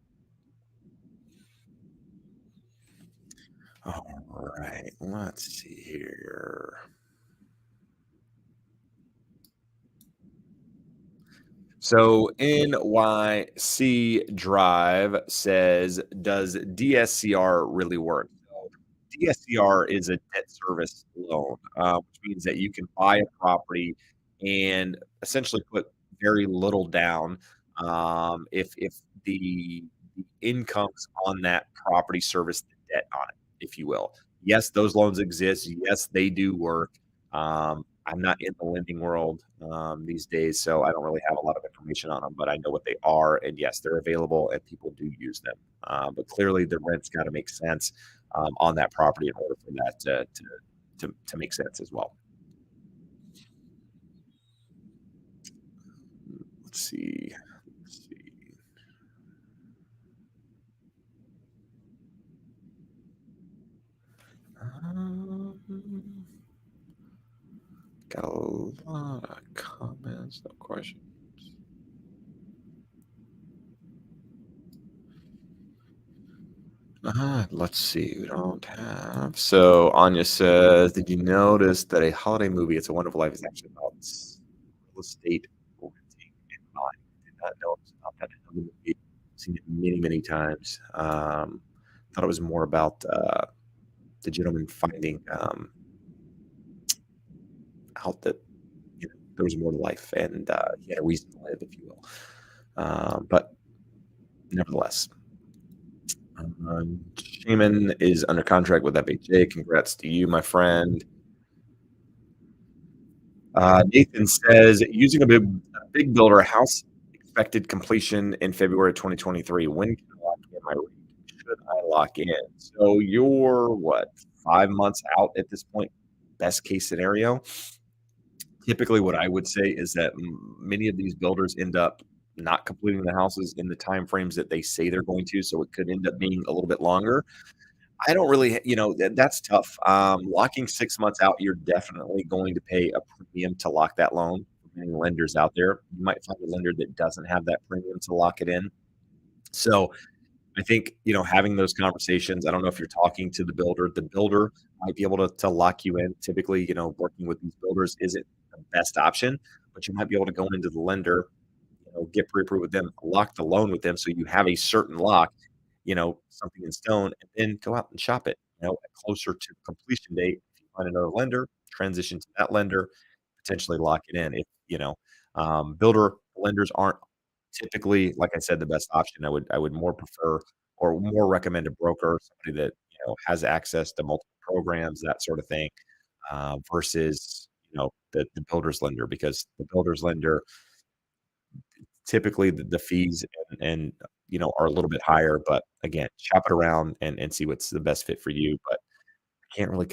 All right, let's see here. So NYC Drive says, does DSCR really work? So DSCR is a debt service loan, which means that you can buy a property and essentially put very little down if the incomes on that property service the debt on it, if you will. Yes, those loans exist. Yes, they do work. I'm not in the lending world these days, so I don't really have a lot of information on them, but I know what they are, and yes, they're available, and people do use them. But clearly, the rent's got to make sense on that property in order for that to make sense as well. Let's see. Let's see. Um, got a lot of comments, no questions. Let's see. We don't have. So Anya says, "Did you notice that a holiday movie, It's a Wonderful Life, is actually about real estate renting and buying?" Did not know it was about that in the movie. Seen it many, many times. Thought it was more about the gentleman finding out that there was more to life and he had a reason to live, if you will. But nevertheless, Shaman is under contract with FHA. Congrats to you, my friend. Nathan says, using a big builder, house expected completion in February 2023. When can I lock in my rate? Should I lock in? So you're what, 5 months out at this point? Best case scenario. Typically, what I would say is that many of these builders end up not completing the houses in the time frames that they say they're going to. So it could end up being a little bit longer. I don't really, that's tough. Locking 6 months out, you're definitely going to pay a premium to lock that loan. Many lenders out there, you might find a lender that doesn't have that premium to lock it in. So I think, having those conversations, I don't know if you're talking to the builder might be able to lock you in. Typically, working with these builders isn't the best option, but you might be able to go into the lender, get pre-approved with them, lock the loan with them so you have a certain lock, something in stone, and then go out and shop it, closer to completion date. If you find another lender, transition to that lender, potentially lock it in. If, builder lenders aren't typically, like I said, the best option. I would more prefer or more recommend a broker, somebody that, has access to multiple programs, that sort of thing, versus, the builder's lender, because the builder's lender, typically the fees are a little bit higher, but again, shop it around and see what's the best fit for you. But I can't really,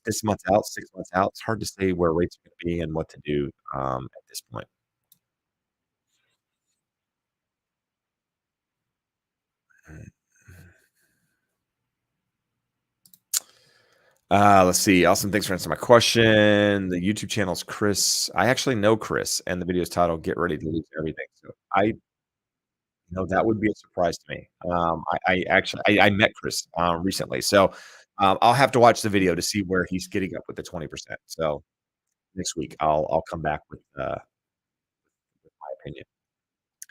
this month's out, 6 months out. It's hard to say where rates are going to be and what to do at this point. Mm. Let's see. Awesome. Thanks for answering my question. The YouTube channel is Chris. I actually know Chris, and the video is titled "Get Ready to Lose Everything." So that would be a surprise to me. I actually I met Chris recently, so I'll have to watch the video to see where he's getting up with the 20%. So next week, I'll come back with my opinion.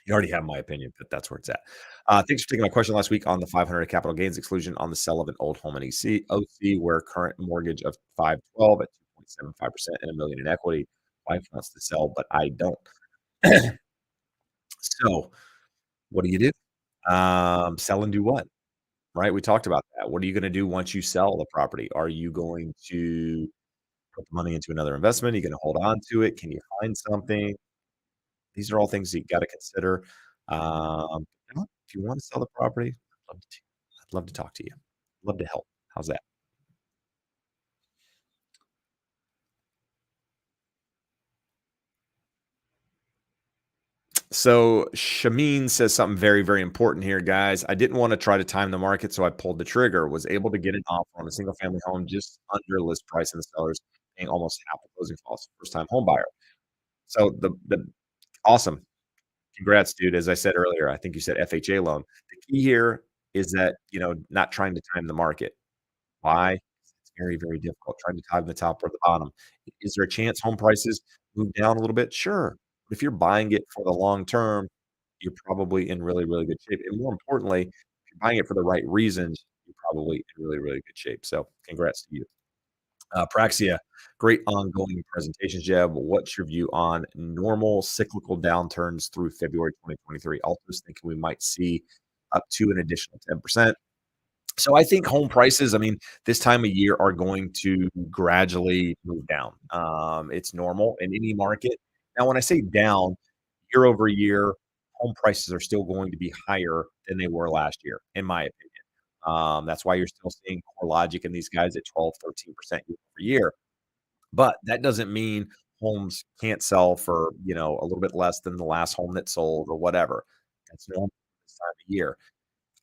You already have my opinion, but that's where it's at. Thanks for taking my question last week on the 500 capital gains exclusion on the sale of an old home in OC, where current mortgage of 512 at 2.75% and a million in equity. Wife wants to sell, but I don't. So what do you do? Sell and do what? Right? We talked about that. What are you going to do once you sell the property? Are you going to put the money into another investment? Are you going to hold on to it? Can you find something? These are all things that you gotta consider. You know, if you wanna sell the property, I'd love to talk to you. Love to help. How's that? So Shameen says something very, very important here, guys. I didn't want to try to time the market, so I pulled the trigger. Was able to get an offer on a single family home just under list price, and the sellers paying almost half the closing costs. First time home buyer. So the awesome. Congrats, dude. As I said earlier, I think you said FHA loan. The key here is that, not trying to time the market. Why? It's very, very difficult trying to time the top or the bottom. Is there a chance home prices move down a little bit? Sure. But if you're buying it for the long term, you're probably in really, really good shape. And more importantly, if you're buying it for the right reasons, you're probably in really, really good shape. So congrats to you. Praxia, great ongoing presentations, Jeb. What's your view on normal cyclical downturns through February 2023? Also thinking we might see up to an additional 10%. So I think home prices, I mean, this time of year are going to gradually move down. It's normal in any market. Now, when I say down, year over year, home prices are still going to be higher than they were last year, in my opinion. That's why you're still seeing CoreLogic and these guys at 12, 13% year over year. But that doesn't mean homes can't sell for, a little bit less than the last home that sold or whatever. That's normal this time of year.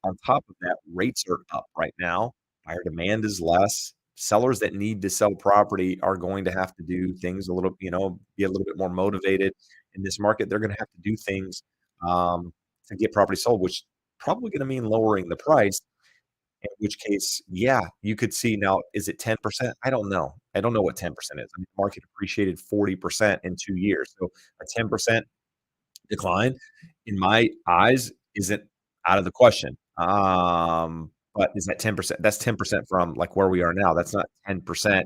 On top of that, rates are up right now. Buyer demand is less. Sellers that need to sell property are going to have to do things a little, be a little bit more motivated in this market. They're going to have to do things to get property sold, which probably going to mean lowering the price. In which case, yeah, you could see now. Is it 10%? I don't know. I don't know what 10% is. I mean, the market appreciated 40% in 2 years, so a 10% decline, in my eyes, isn't out of the question. But is that 10%? That's 10% from, like, where we are now. That's not 10%,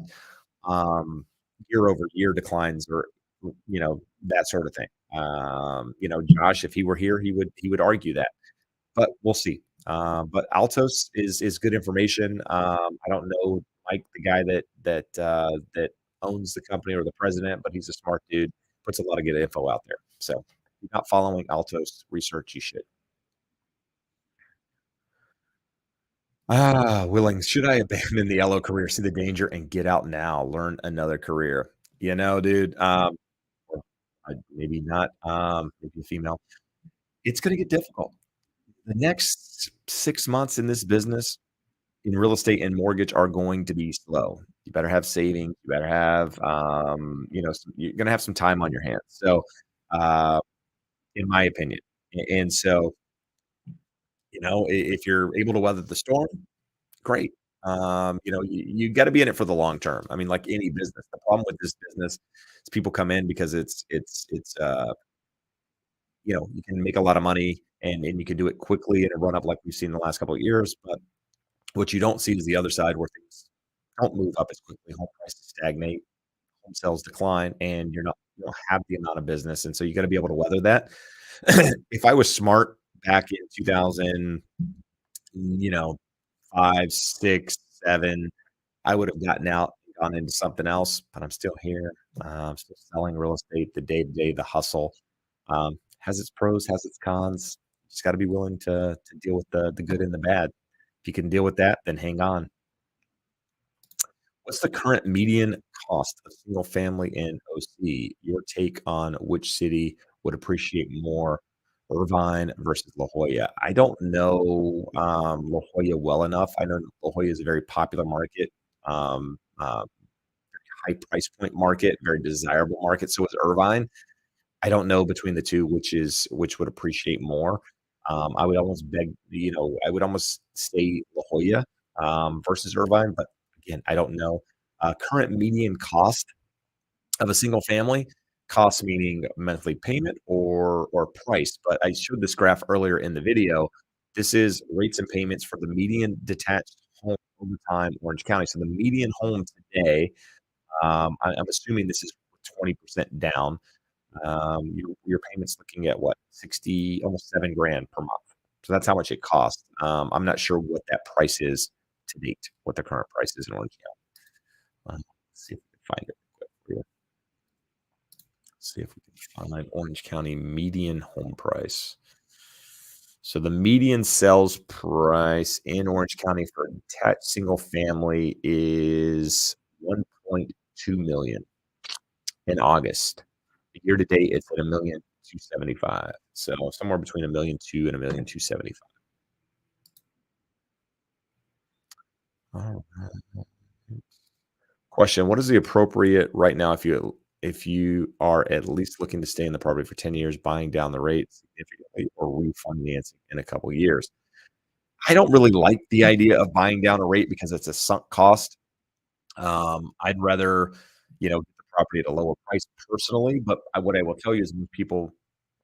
year over year declines or, that sort of thing. Josh, if he were here, he would argue that, but we'll see. But Altos is good information. I don't know Mike, the guy that owns the company or the president, but he's a smart dude, puts a lot of good info out there. So if you're not following Altos research, you should. Willing. Should I abandon the yellow career, see the danger, and get out now? Learn another career. Dude. Or, maybe not. Maybe a female. It's going to get difficult. The next 6 months in this business, in real estate and mortgage, are going to be slow. You better have savings. You better have, you're going to have some time on your hands. So, uh, in my opinion, and so if you're able to weather the storm, great. You gotta be in it for the long term. I mean, like any business. The problem with this business is people come in because you can make a lot of money and you can do it quickly and run up like we've seen the last couple of years, but what you don't see is the other side where things don't move up as quickly. Home prices stagnate, home sales decline, and you don't have the amount of business, and so you gotta be able to weather that. If I was smart back in 2000, you know, 5, 6, 7, I would have gotten out and gone into something else, but I'm still here. I'm still selling real estate, the day-to-day, the hustle. Has its pros, has its cons. Just gotta be willing to deal with the good and the bad. If you can deal with that, then hang on. What's the current median cost of single family in OC? Your take on which city would appreciate more, Irvine versus La Jolla? I don't know La Jolla well enough. I know La Jolla is a very popular market, um, uh, high price point market, very desirable market. So is Irvine. I don't know between the two which would appreciate more. I would almost I would almost say La Jolla versus Irvine, but again, I don't know. Current median cost of a single family. Cost meaning monthly payment or price, but I showed this graph earlier in the video. This is rates and payments for the median detached home over time, Orange County. So the median home today, I'm assuming this is 20% down. Your payment's looking at what, 60, almost 7 grand per month. So that's how much it costs. I'm not sure what that price is to date, what the current price is in Orange County. Let's see if we can find it quick for you. See if we can find Orange County median home price. So the median sales price in Orange County for a detached single family is 1.2 million in August. Year to date, it's at 1,275,000. So somewhere between 1,200,000 and 1,275,000. All right. Question: what is the appropriate right now if you are at least looking to stay in the property for 10 years, buying down the rate significantly or refinancing in a couple years? I don't really like the idea of buying down a rate because it's a sunk cost. I'd rather, get the property at a lower price personally, but what I will tell you is most people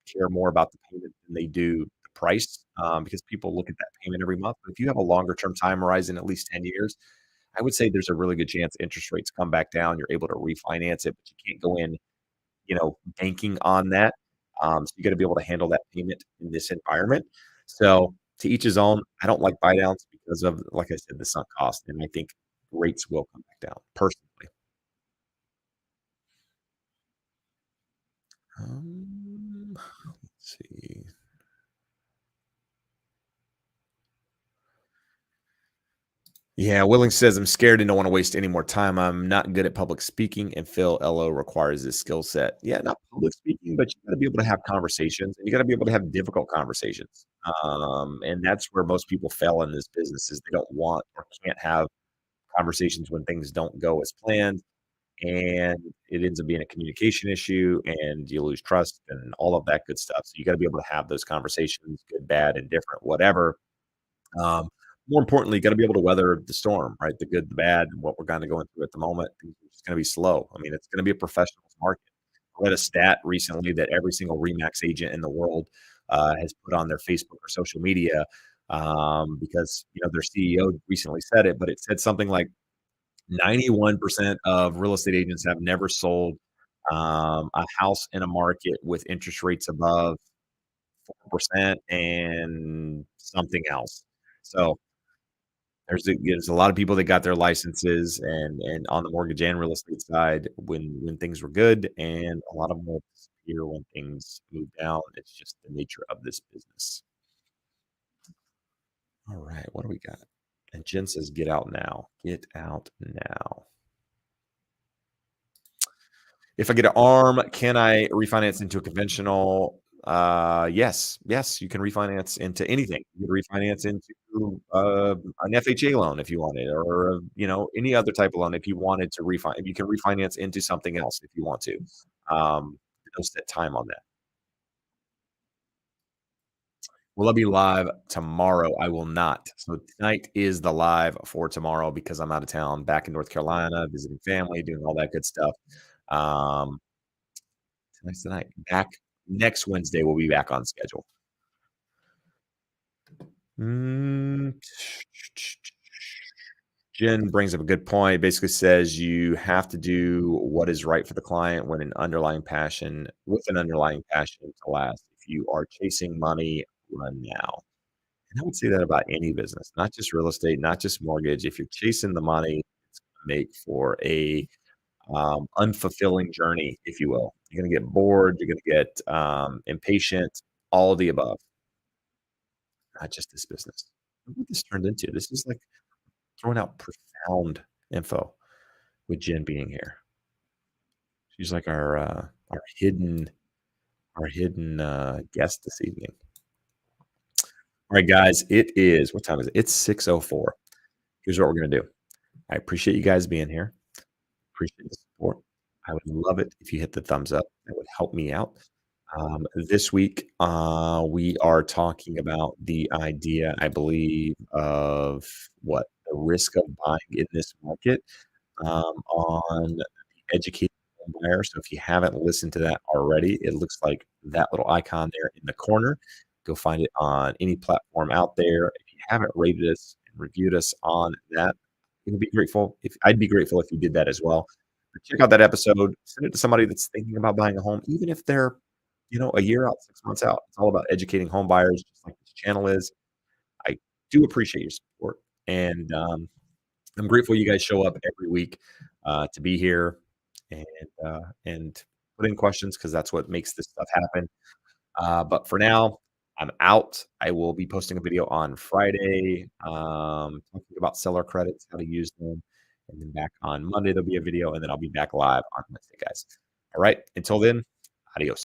care more about the payment than they do the price, because people look at that payment every month. But if you have a longer term time horizon, at least 10 years, I would say there's a really good chance interest rates come back down. You're able to refinance it, but you can't go in, banking on that. So you got to be able to handle that payment in this environment. So to each his own. I don't like buy downs because of, like I said, the sunk cost, and I think rates will come back down personally. Let's see. Yeah, Willing says, I'm scared and don't want to waste any more time. I'm not good at public speaking, and Phil LO requires this skill set. Yeah, not public speaking, but you got to be able to have conversations, and you got to be able to have difficult conversations. And that's where most people fail in this business is they don't want or can't have conversations when things don't go as planned, and it ends up being a communication issue, and you lose trust and all of that good stuff. So you got to be able to have those conversations, good, bad, and different, whatever. Um, More importantly, you gotta be able to weather the storm, right? The good, the bad, and what we're kinda going through at the moment. Things are just gonna be slow. I mean, it's gonna be a professionals market. I read a stat recently that every single RE/MAX agent in the world, has put on their Facebook or social media, because, their CEO recently said it, but it said something like 91% of real estate agents have never sold, a house in a market with interest rates above 4% and something else. So there's a lot of people that got their licenses and on the mortgage and real estate side when things were good, and a lot of them will disappear when things move down. It's just the nature of this business. All right, what do we got? And Jen says, "Get out now. Get out now." If I get an ARM, can I refinance into a conventional? Yes, yes, you can refinance into anything. You can refinance into an FHA loan if you wanted, or any other type of loan if you wanted to refinance. You can refinance into something else if you want to. No set time on that. Will I be live tomorrow? I will not. So tonight is the live for tomorrow because I'm out of town, back in North Carolina, visiting family, doing all that good stuff. Um, Tonight's the night. Back next Wednesday, we'll be back on schedule. Mm, Jen brings up a good point. Basically says you have to do what is right for the client when an underlying passion with an underlying passion to last. If you are chasing money, run now. And I would say that about any business, not just real estate, not just mortgage. If you're chasing the money, it's gonna make for a unfulfilling journey, if you will. You're gonna get bored, you're gonna get impatient, all of the above, not just this business. Look what this turned into. This is like throwing out profound info with Jen being here. She's like our hidden guest this evening. All right, guys, it is what time is it? It's 6:04. Here's what we're gonna do. I appreciate you guys being here. Appreciate the support. I would love it if you hit the thumbs up. That would help me out. This week, we are talking about the idea, I believe, of the risk of buying in this market, on the education home buyer. So if you haven't listened to that already, it looks like that little icon there in the corner. Go find it on any platform out there. If you haven't rated us and reviewed us on that, we'd be grateful if I'd be grateful if you did that as well. But check out that episode, send it to somebody that's thinking about buying a home, even if they're, a year out, 6 months out. It's all about educating home buyers just like this channel is. I do appreciate your support, and, I'm grateful you guys show up every week, to be here and, and put in questions because that's what makes this stuff happen. But for now, I'm out. I will be posting a video on Friday, talking about seller credits, how to use them, and then back on Monday, there'll be a video, and then I'll be back live on Wednesday, guys. All right, until then, adios.